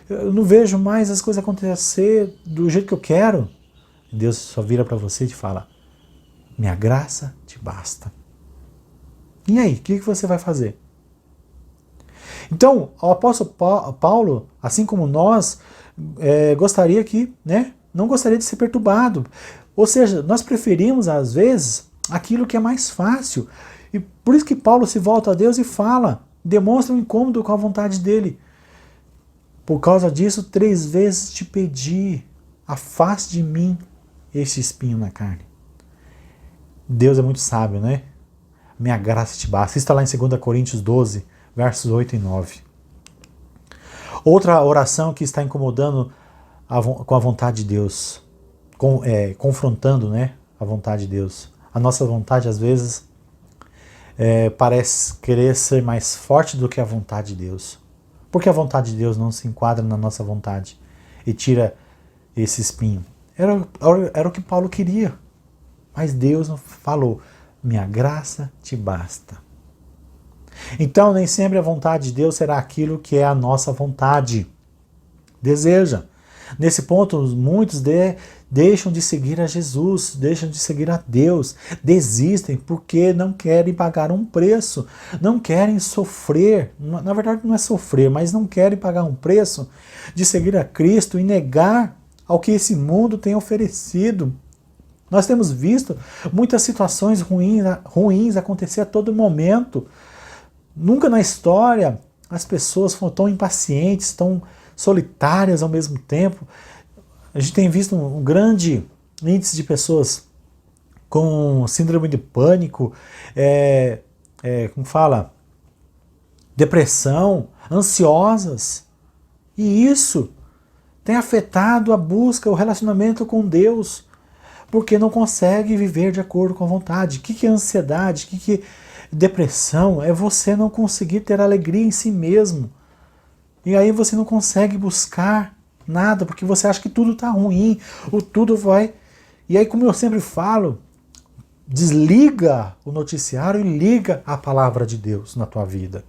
Eu não vejo mais as coisas acontecer do jeito que eu quero. Deus só vira para você e te fala, minha graça te basta. E aí, o que você vai fazer? Então, o apóstolo Paulo, assim como nós, gostaria que, não gostaria de ser perturbado. Ou seja, nós preferimos, às vezes, aquilo que é mais fácil. E por isso que Paulo se volta a Deus e fala, demonstra um incômodo com a vontade dele. Por causa disso, 3 vezes te pedi, afaste de mim este espinho na carne. Deus é muito sábio, né? Minha graça te basta. Isso está lá em 2 Coríntios 12, versos 8 e 9. Outra oração que está incomodando com a vontade de Deus, confrontando, a vontade de Deus. A nossa vontade, às vezes, parece querer ser mais forte do que a vontade de Deus. Porque a vontade de Deus não se enquadra na nossa vontade e tira esse espinho. Era o que Paulo queria. Mas Deus falou, minha graça te basta. Então, nem sempre a vontade de Deus será aquilo que é a nossa vontade. Deseja. Nesse ponto, muitos deixam de seguir a Jesus, deixam de seguir a Deus, desistem porque não querem pagar um preço, não querem sofrer, na verdade não é sofrer, mas não querem pagar um preço de seguir a Cristo e negar ao que esse mundo tem oferecido. Nós temos visto muitas situações ruins acontecer a todo momento. Nunca na história as pessoas foram tão impacientes, tão solitárias ao mesmo tempo. A gente tem visto um grande índice de pessoas com síndrome de pânico, como fala, depressão, ansiosas. E isso tem afetado a busca, o relacionamento com Deus, porque não consegue viver de acordo com a vontade. O que é ansiedade? O que é depressão? É você não conseguir ter alegria em si mesmo. E aí você não consegue buscar nada, porque você acha que tudo está ruim, tudo vai... E aí, como eu sempre falo, desliga o noticiário e liga a palavra de Deus na tua vida.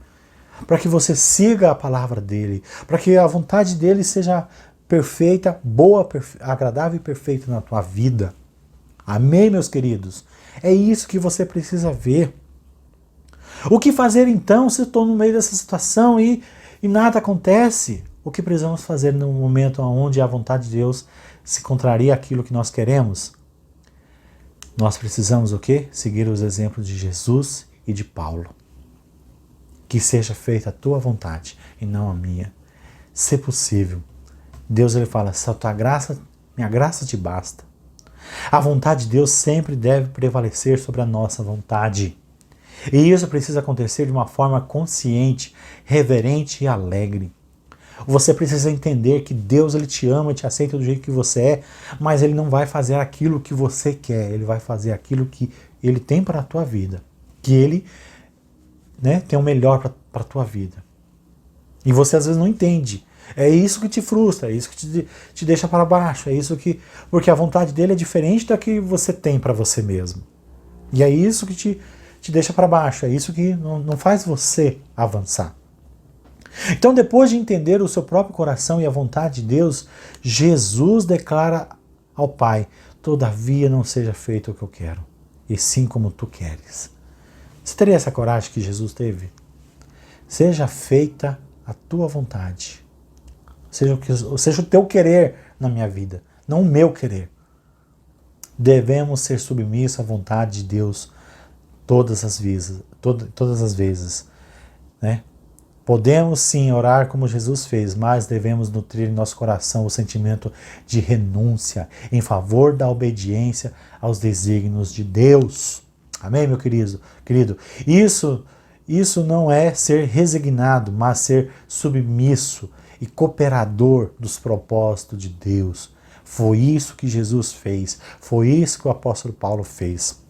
Para que você siga a palavra dele, para que a vontade dele seja perfeita, boa, agradável e perfeita na tua vida. Amém, meus queridos? É isso que você precisa ver. O que fazer então se eu estou no meio dessa situação e nada acontece? O que precisamos fazer no momento onde a vontade de Deus se contraria aquilo que nós queremos? Nós precisamos o quê? Seguir os exemplos de Jesus e de Paulo. Que seja feita a tua vontade e não a minha. Se possível. Deus ele fala, se a tua graça, minha graça te basta. A vontade de Deus sempre deve prevalecer sobre a nossa vontade. E isso precisa acontecer de uma forma consciente, reverente e alegre. Você precisa entender que Deus ele te ama, te aceita do jeito que você é, mas ele não vai fazer aquilo que você quer, ele vai fazer aquilo que ele tem para a tua vida. Que ele tem o melhor para a tua vida. E você às vezes não entende. É isso que te frustra, é isso que te deixa para baixo, é isso que... Porque a vontade dele é diferente da que você tem para você mesmo. E é isso que te deixa para baixo, é isso que não faz você avançar. Então, depois de entender o seu próprio coração e a vontade de Deus, Jesus declara ao Pai, todavia não seja feito o que eu quero, e sim como tu queres. Você teria essa coragem que Jesus teve? Seja feita a tua vontade. Seja o teu querer na minha vida, não o meu querer. Devemos ser submissos à vontade de Deus todas as vezes. Né? Podemos sim orar como Jesus fez, mas devemos nutrir em nosso coração o sentimento de renúncia em favor da obediência aos desígnios de Deus. Amém, meu querido? Isso não é ser resignado, mas ser submisso e cooperador dos propósitos de Deus. Foi isso que Jesus fez, foi isso que o apóstolo Paulo fez.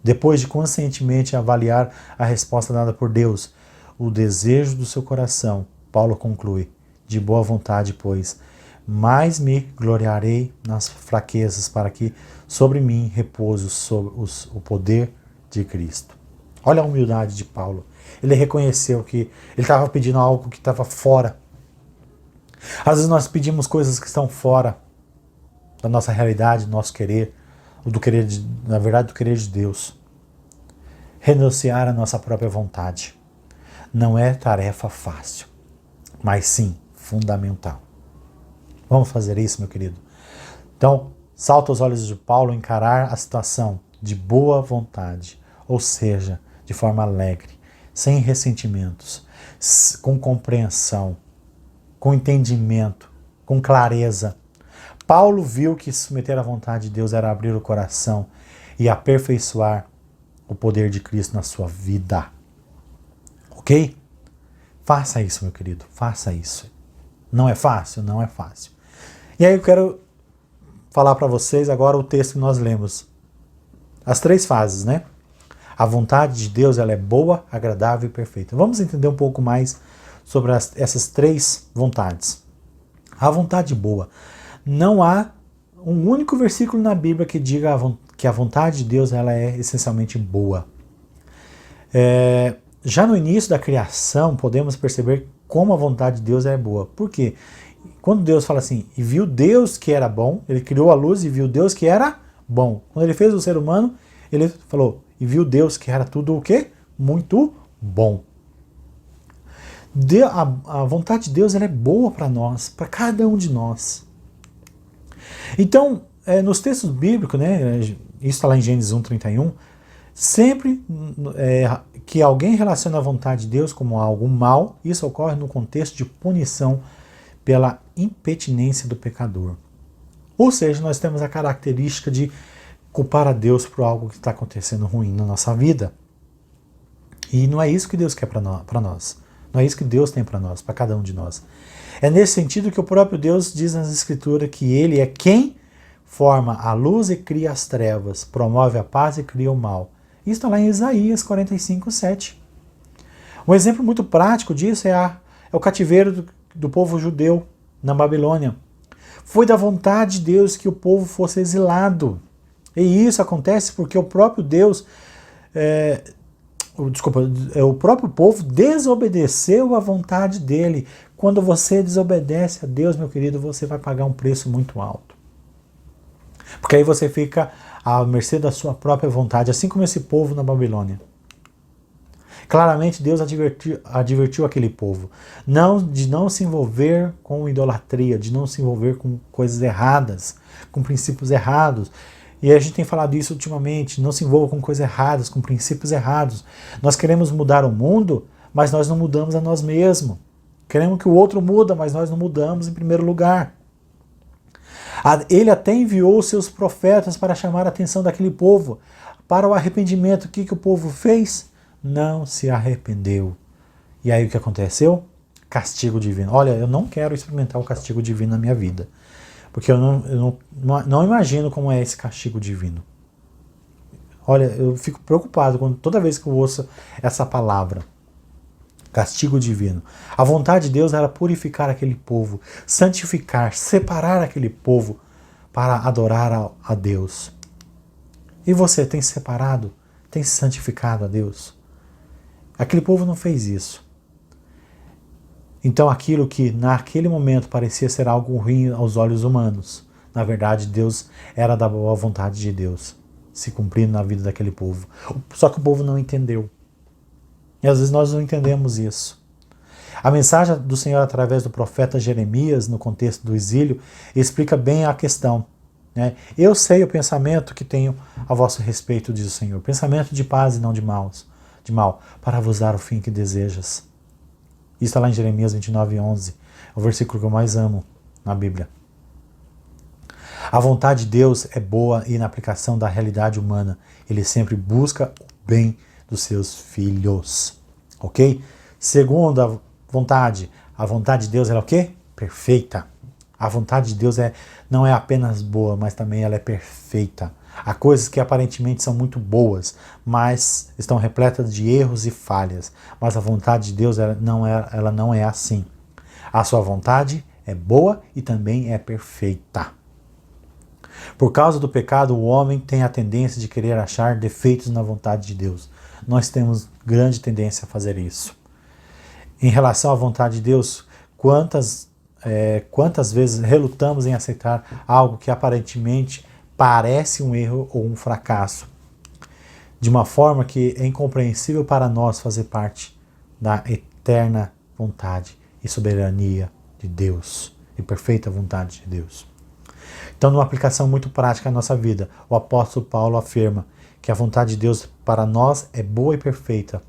Depois de conscientemente avaliar a resposta dada por Deus, o desejo do seu coração Paulo conclui: de boa vontade, pois, mais me gloriarei nas fraquezas, para que sobre mim repouse o poder de Cristo. Olha a humildade de Paulo. Ele reconheceu que ele estava pedindo algo que estava fora. Às vezes nós pedimos coisas que estão fora da nossa realidade, do nosso querer, ou do querer na verdade, do querer de Deus. Renunciar à nossa própria vontade não é tarefa fácil, mas sim fundamental. Vamos fazer isso, meu querido? Então, salta aos olhos de Paulo encarar a situação de boa vontade, ou seja, de forma alegre, sem ressentimentos, com compreensão, com entendimento, com clareza. Paulo viu que se submeter à vontade de Deus era abrir o coração e aperfeiçoar o poder de Cristo na sua vida. Ok? Faça isso, meu querido, faça isso. Não é fácil? Não é fácil. E aí eu quero falar para vocês agora o texto que nós lemos. As 3 fases, né? A vontade de Deus, ela é boa, agradável e perfeita. Vamos entender um pouco mais sobre essas 3 vontades. A vontade boa. Não há um único versículo na Bíblia que diga que a vontade de Deus ela é essencialmente boa. Já no início da criação, podemos perceber como a vontade de Deus é boa. Por quê? Quando Deus fala assim, e viu Deus que era bom, ele criou a luz e viu Deus que era bom. Quando ele fez o ser humano, ele falou, e viu Deus que era tudo o quê? Muito bom. A vontade de Deus ela é boa para nós, para cada um de nós. Então, nos textos bíblicos, né, isso está lá em Gênesis 1:31, sempre que alguém relaciona a vontade de Deus como algo mal, isso ocorre no contexto de punição pela impetinência do pecador. Ou seja, nós temos a característica de culpar a Deus por algo que está acontecendo ruim na nossa vida. E não é isso que Deus quer para nós. Não é isso que Deus tem para nós, para cada um de nós. É nesse sentido que o próprio Deus diz nas Escrituras que Ele é quem forma a luz e cria as trevas, promove a paz e cria o mal. Isso está lá em Isaías 45:7. Um exemplo muito prático disso é o cativeiro do povo judeu na Babilônia. Foi da vontade de Deus que o povo fosse exilado. E isso acontece porque o próprio Deus, o próprio povo desobedeceu à vontade dele. Quando você desobedece a Deus, meu querido, você vai pagar um preço muito alto. Porque aí você fica à mercê da sua própria vontade, assim como esse povo na Babilônia. Claramente Deus advertiu aquele povo de não se envolver com idolatria, de não se envolver com coisas erradas, com princípios errados. E a gente tem falado isso ultimamente, não se envolva com coisas erradas, com princípios errados. Nós queremos mudar o mundo, mas nós não mudamos a nós mesmos. Queremos que o outro muda, mas nós não mudamos em primeiro lugar. Ele até enviou os seus profetas para chamar a atenção daquele povo para o arrependimento. O que o povo fez? Não se arrependeu. E aí o que aconteceu? Castigo divino. Olha, eu não quero experimentar o castigo divino na minha vida. Porque eu não imagino como é esse castigo divino. Olha, eu fico preocupado toda vez que eu ouço essa palavra. Castigo divino. A vontade de Deus era purificar aquele povo, santificar, separar aquele povo para adorar a Deus. E você tem se separado? Tem se santificado a Deus? Aquele povo não fez isso. Então aquilo que naquele momento parecia ser algo ruim aos olhos humanos, na verdade Deus era da boa vontade de Deus, se cumprindo na vida daquele povo. Só que o povo não entendeu. E às vezes nós não entendemos isso. A mensagem do Senhor através do profeta Jeremias, no contexto do exílio, explica bem a questão. Né? Eu sei o pensamento que tenho a vosso respeito, diz o Senhor. Pensamento de paz e não de mal, para vos dar o fim que desejas. Isso está lá em Jeremias 29:11, o versículo que eu mais amo na Bíblia. A vontade de Deus é boa e na aplicação da realidade humana, ele sempre busca o bem dos seus filhos. Ok? Segunda vontade, a vontade de Deus é o quê? Perfeita. A vontade de Deus não é apenas boa, mas também ela é perfeita. Há coisas que aparentemente são muito boas, mas estão repletas de erros e falhas. Mas a vontade de Deus ela não é assim. A sua vontade é boa e também é perfeita. Por causa do pecado, o homem tem a tendência de querer achar defeitos na vontade de Deus. Nós temos grande tendência a fazer isso. Em relação à vontade de Deus, quantas vezes relutamos em aceitar algo que aparentemente parece um erro ou um fracasso, de uma forma que é incompreensível para nós fazer parte da eterna vontade e soberania de Deus, e perfeita vontade de Deus. Então, numa aplicação muito prática à nossa vida, o apóstolo Paulo afirma que a vontade de Deus para nós é boa e perfeita,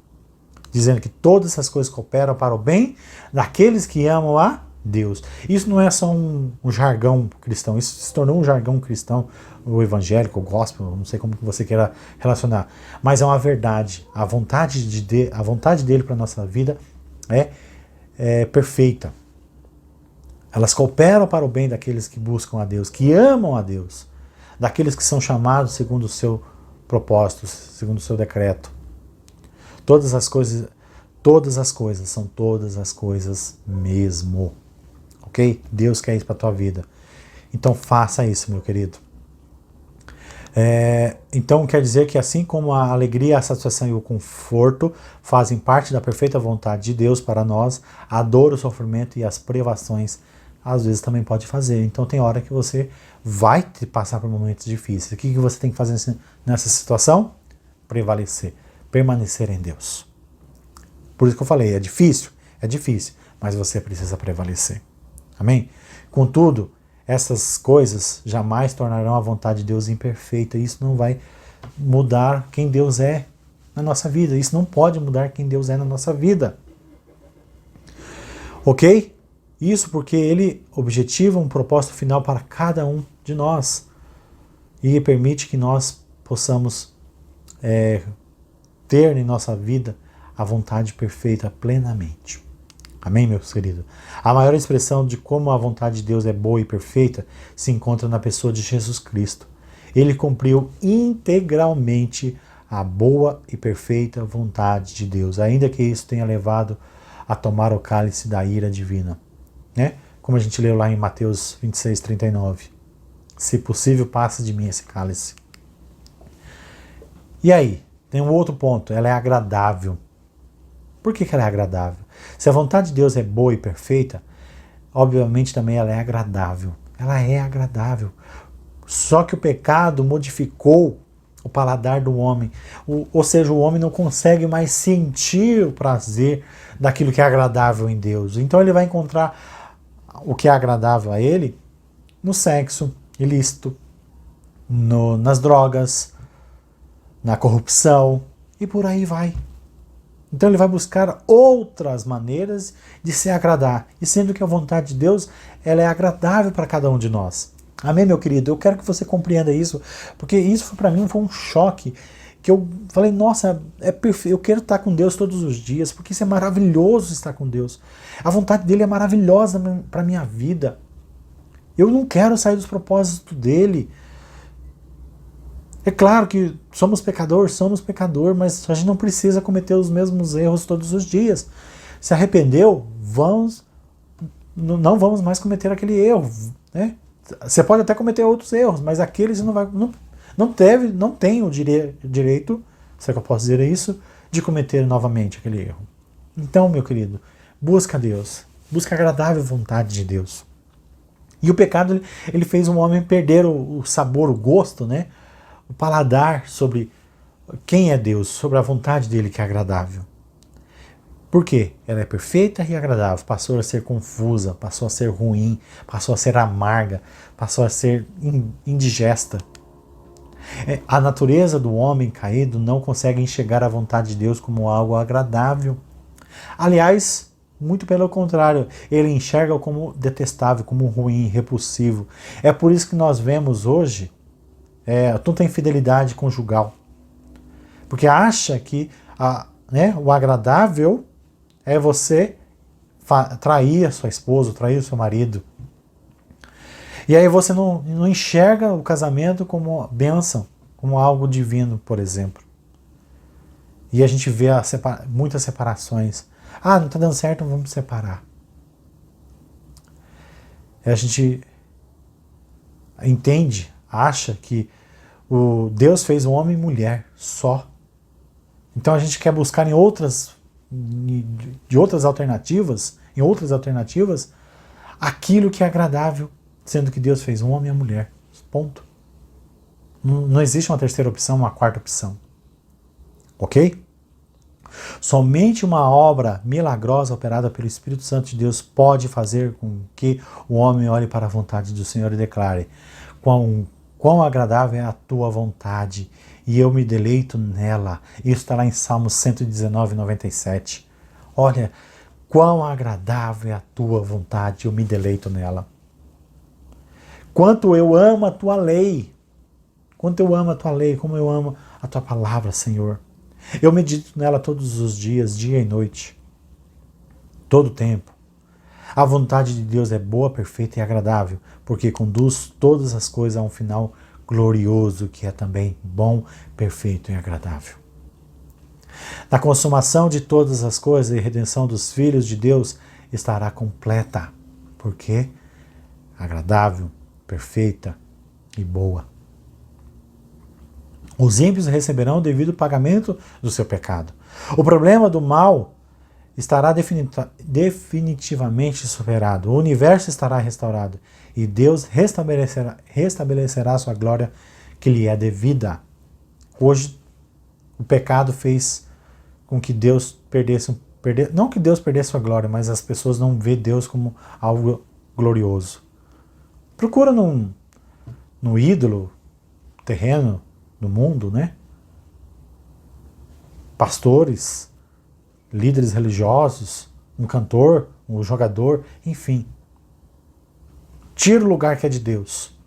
dizendo que todas essas coisas cooperam para o bem daqueles que amam a Deus. Isso não é só um jargão cristão, isso se tornou um jargão cristão, o evangélico, o gospel, não sei como você queira relacionar, mas é uma verdade. A vontade dele para a nossa vida é perfeita. Elas cooperam para o bem daqueles que buscam a Deus, que amam a Deus, daqueles que são chamados segundo o seu propósito, segundo o seu decreto. Todas as coisas são todas as coisas mesmo. Ok? Deus quer isso para a tua vida. Então faça isso, meu querido. Então quer dizer que assim como a alegria, a satisfação e o conforto fazem parte da perfeita vontade de Deus para nós, a dor, o sofrimento e as privações às vezes também pode fazer. Então tem hora que você vai te passar por momentos difíceis. O que você tem que fazer nessa situação? Prevalecer, permanecer em Deus. Por isso que eu falei, é difícil, mas você precisa prevalecer. Amém? Contudo, essas coisas jamais tornarão a vontade de Deus imperfeita. Isso não vai mudar quem Deus é na nossa vida. Isso não pode mudar quem Deus é na nossa vida. Ok? Isso porque ele objetiva um propósito final para cada um de nós e permite que nós possamos ter em nossa vida a vontade perfeita plenamente. Amém, meus queridos? A maior expressão de como a vontade de Deus é boa e perfeita se encontra na pessoa de Jesus Cristo. Ele cumpriu integralmente a boa e perfeita vontade de Deus, ainda que isso tenha levado a tomar o cálice da ira divina. Né? Como a gente leu lá em Mateus 26:39. Se possível, passe de mim esse cálice. E aí? Tem um outro ponto. Ela é agradável. Por que ela é agradável? Se a vontade de Deus é boa e perfeita, obviamente também ela é agradável. Ela é agradável. Só que o pecado modificou o paladar do homem. Ou seja, o homem não consegue mais sentir o prazer daquilo que é agradável em Deus. Então ele vai encontrar o que é agradável a ele no sexo ilícito, nas drogas, na corrupção e por aí vai. Então ele vai buscar outras maneiras de se agradar. E sendo que a vontade de Deus ela é agradável para cada um de nós. Amém, meu querido? Eu quero que você compreenda isso, porque isso para mim foi um choque, que eu falei, nossa, é perfeito, eu quero estar com Deus todos os dias, porque isso é maravilhoso estar com Deus. A vontade dele é maravilhosa para a minha vida. Eu não quero sair dos propósitos dele. É claro que somos pecador, mas a gente não precisa cometer os mesmos erros todos os dias. Se arrependeu, não vamos mais cometer aquele erro, né? Você pode até cometer outros erros, mas aqueles não tem o direito, se é que eu posso dizer isso, de cometer novamente aquele erro. Então, meu querido, busca Deus, busca a agradável vontade de Deus. E o pecado, ele fez um homem perder o sabor, o gosto, né? O paladar sobre quem é Deus, sobre a vontade dele que é agradável. Por quê? Ela é perfeita e agradável, passou a ser confusa, passou a ser ruim, passou a ser amarga, passou a ser indigesta. A natureza do homem caído não consegue enxergar a vontade de Deus como algo agradável. Aliás, muito pelo contrário, ele enxerga como detestável, como ruim, repulsivo. É por isso que nós vemos hoje tanta infidelidade conjugal. Porque acha que o agradável é você trair a sua esposa, trair o seu marido. E aí você não enxerga o casamento como bênção, como algo divino, por exemplo. E a gente vê muitas separações. Ah, não está dando certo, vamos separar. A gente entende, acha que o Deus fez o homem e mulher só. Então a gente quer buscar em outras alternativas, aquilo que é agradável, sendo que Deus fez um homem e a mulher. Ponto. Não existe uma terceira opção, uma quarta opção. Ok? Somente uma obra milagrosa operada pelo Espírito Santo de Deus pode fazer com que o homem olhe para a vontade do Senhor e declare: quão agradável é a tua vontade, e eu me deleito nela. Isso está lá em Salmos 119, 97. Olha, quão agradável é a tua vontade, eu me deleito nela. Quanto eu amo a tua lei. Quanto eu amo a tua lei, como eu amo a tua palavra, Senhor. Eu medito nela todos os dias, dia e noite. Todo o tempo. A vontade de Deus é boa, perfeita e agradável, porque conduz todas as coisas a um final glorioso, que é também bom, perfeito e agradável. Na consumação de todas as coisas e redenção dos filhos de Deus estará completa, porque agradável, perfeita e boa. Os ímpios receberão o devido pagamento do seu pecado. O problema do mal estará definitivamente superado. O universo estará restaurado e Deus restabelecerá sua glória que lhe é devida. Hoje, o pecado fez com que Deus não que Deus perdesse sua glória, mas as pessoas não vê Deus como algo glorioso. Procura num ídolo terreno do mundo, né? Pastores, líderes religiosos, um cantor, um jogador, enfim. Tira o lugar que é de Deus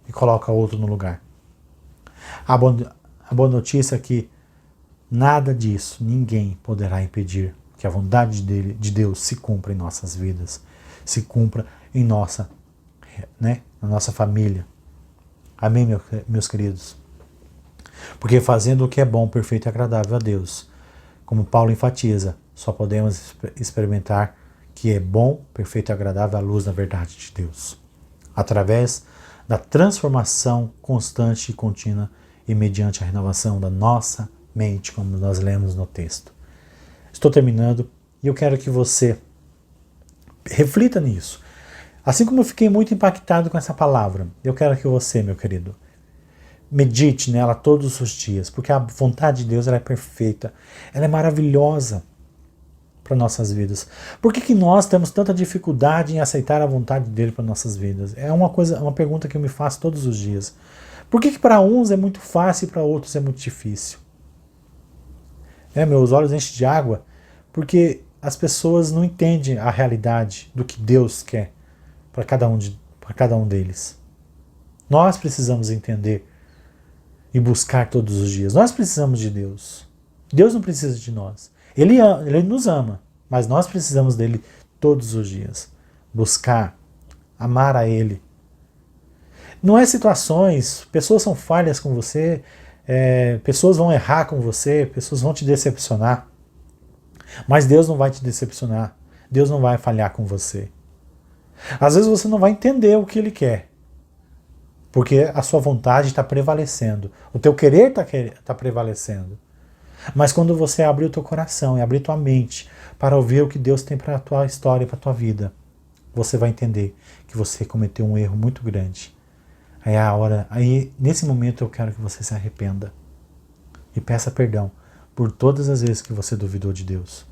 e coloca outro no lugar. A boa notícia é que nada disso, ninguém poderá impedir que a vontade de Deus se cumpra em nossas vidas, se cumpra em na nossa família. Amém, meus queridos? Porque fazendo o que é bom, perfeito e agradável a Deus, como Paulo enfatiza, só podemos experimentar que é bom, perfeito e agradável à luz da verdade de Deus, através da transformação constante e contínua e mediante a renovação da nossa mente, como nós lemos no texto. Estou terminando e eu quero que você reflita nisso. Assim como eu fiquei muito impactado com essa palavra, eu quero que você, meu querido, medite nela todos os dias, porque a vontade de Deus ela é perfeita, ela é maravilhosa para nossas vidas. Por que nós temos tanta dificuldade em aceitar a vontade dele para nossas vidas? É uma pergunta que eu me faço todos os dias. Por que para uns é muito fácil e para outros é muito difícil? Meus olhos enchem de água, porque as pessoas não entendem a realidade do que Deus quer para cada um deles. Nós precisamos entender e buscar todos os dias. Nós precisamos de Deus. Deus não precisa de nós. Ele nos ama, mas nós precisamos dele todos os dias. Buscar, amar a Ele. Não é situações, pessoas são falhas com você, pessoas vão errar com você, pessoas vão te decepcionar. Mas Deus não vai te decepcionar. Deus não vai falhar com você. Às vezes você não vai entender o que Ele quer, porque a sua vontade está prevalecendo. O teu querer está prevalecendo. Mas quando você abrir o teu coração e abrir tua mente para ouvir o que Deus tem para a tua história, para a tua vida, você vai entender que você cometeu um erro muito grande. Aí nesse momento eu quero que você se arrependa e peça perdão por todas as vezes que você duvidou de Deus.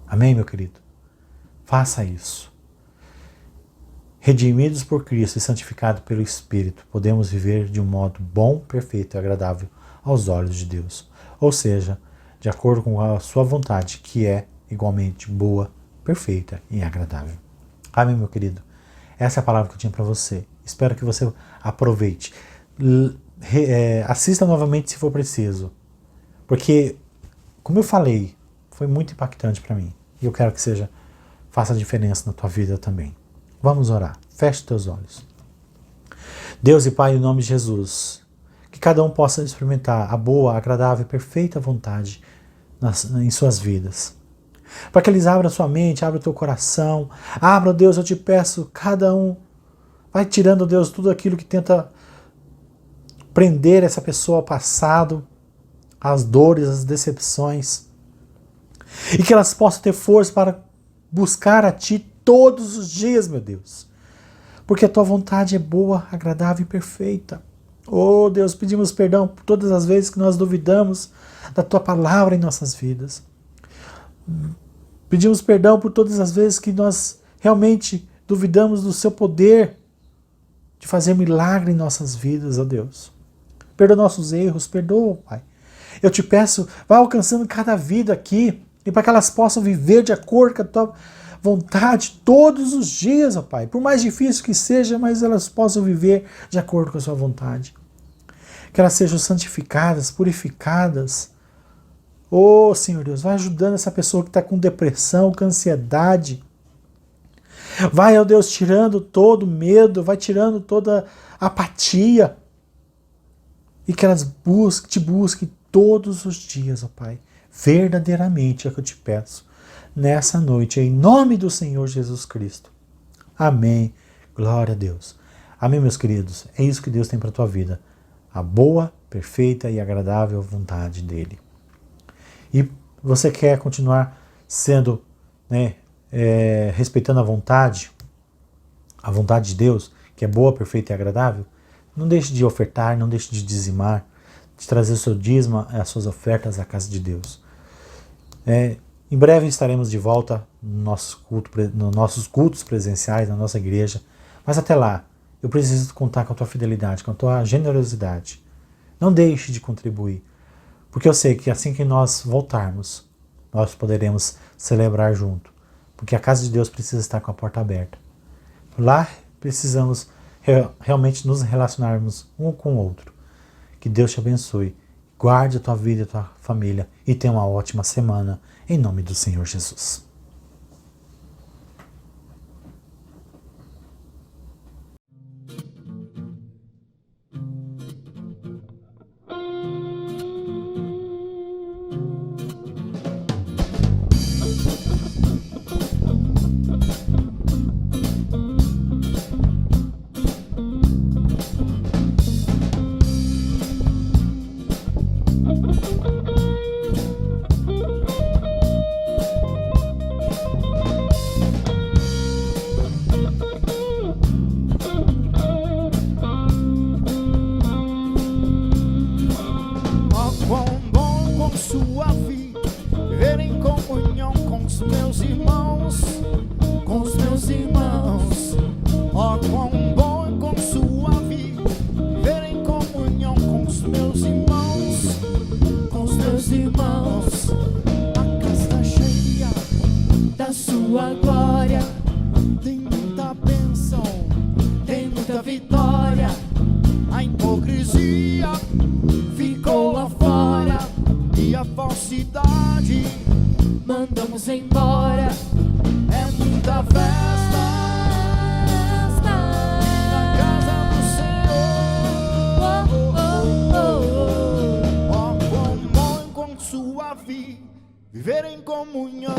Amém, meu querido? Faça isso. Redimidos por Cristo e santificados pelo Espírito, podemos viver de um modo bom, perfeito e agradável aos olhos de Deus. Ou seja, de acordo com a sua vontade, que é igualmente boa, perfeita e agradável. Amém, meu querido? Essa é a palavra que eu tinha para você. Espero que você aproveite. Assista novamente se for preciso. Porque, como eu falei, foi muito impactante para mim. E eu quero que faça diferença na tua vida também. Vamos orar. Feche teus olhos. Deus e Pai, em nome de Jesus, que cada um possa experimentar a boa, agradável e perfeita vontade em suas vidas. para que eles abram a sua mente, abram o teu coração. Abra, Deus, eu te peço, cada um, vai tirando, Deus, tudo aquilo que tenta prender essa pessoa ao passado, as dores, as decepções, e que elas possam ter força para buscar a Ti todos os dias, meu Deus, porque a Tua vontade é boa, agradável e perfeita. Oh Deus, pedimos perdão por todas as vezes que nós duvidamos da Tua palavra em nossas vidas. Pedimos perdão por todas as vezes que nós realmente duvidamos do Seu poder de fazer milagre em nossas vidas, ó Deus. Perdoa nossos erros, perdoa, Pai. Eu te peço, vai alcançando cada vida aqui, e para que elas possam viver de acordo com a Tua vontade todos os dias, ó Pai. Por mais difícil que seja, mas elas possam viver de acordo com a Sua vontade. Que elas sejam santificadas, purificadas. Oh, Senhor Deus, vai ajudando essa pessoa que está com depressão, com ansiedade. Vai, ó Deus, tirando todo medo, vai tirando toda apatia. E que elas te busquem todos os dias, ó Pai. Verdadeiramente é o que eu te peço. Nessa noite, em nome do Senhor Jesus Cristo. Amém. Glória a Deus. Amém, meus queridos. É isso que Deus tem para a tua vida. A boa, perfeita e agradável vontade dEle. E você quer continuar sendo, respeitando a vontade de Deus, que é boa, perfeita e agradável? Não deixe de ofertar, não deixe de dizimar, de trazer o seu dízimo, as suas ofertas à casa de Deus. Em breve estaremos de volta nos nossos cultos presenciais, na nossa igreja. Mas até lá, eu preciso contar com a tua fidelidade, com a tua generosidade. Não deixe de contribuir, porque eu sei que assim que nós voltarmos, nós poderemos celebrar junto, porque a casa de Deus precisa estar com a porta aberta. Lá precisamos realmente nos relacionarmos um com o outro. Que Deus te abençoe, guarde a tua vida e a tua família e tenha uma ótima semana, em nome do Senhor Jesus. Sua glória tem muita bênção, tem muita vitória. A hipocrisia ficou lá fora e a falsidade mandamos embora. É muita festa na casa do Senhor. Oh, quão bom com sua vida viver em comunhão.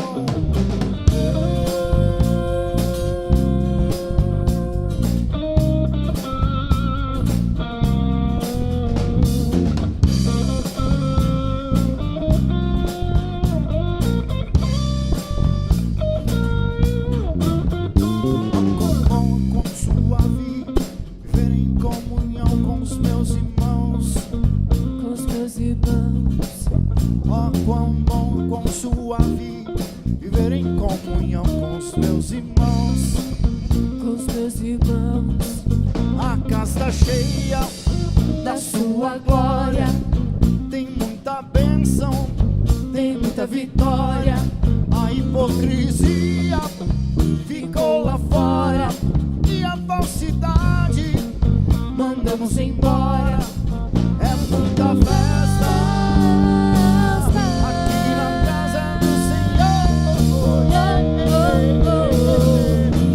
Cheia da sua glória, tem muita bênção, tem muita vitória. A hipocrisia ficou lá fora e a falsidade mandamos embora. É muita festa aqui na casa do Senhor.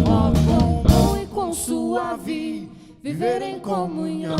Ó, quão bom e quão suave viver em comunhão.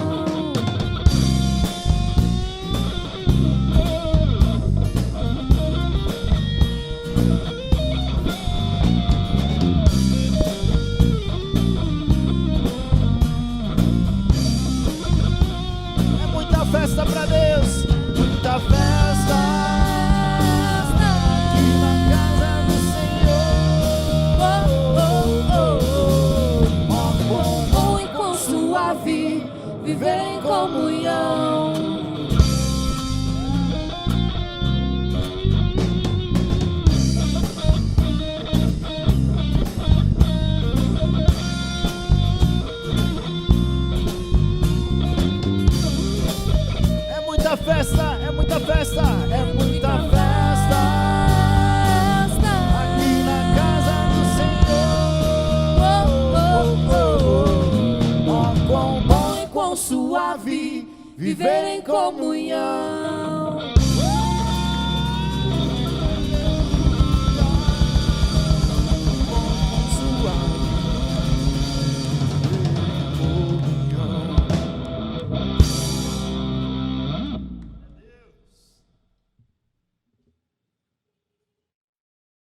viver em comunhão.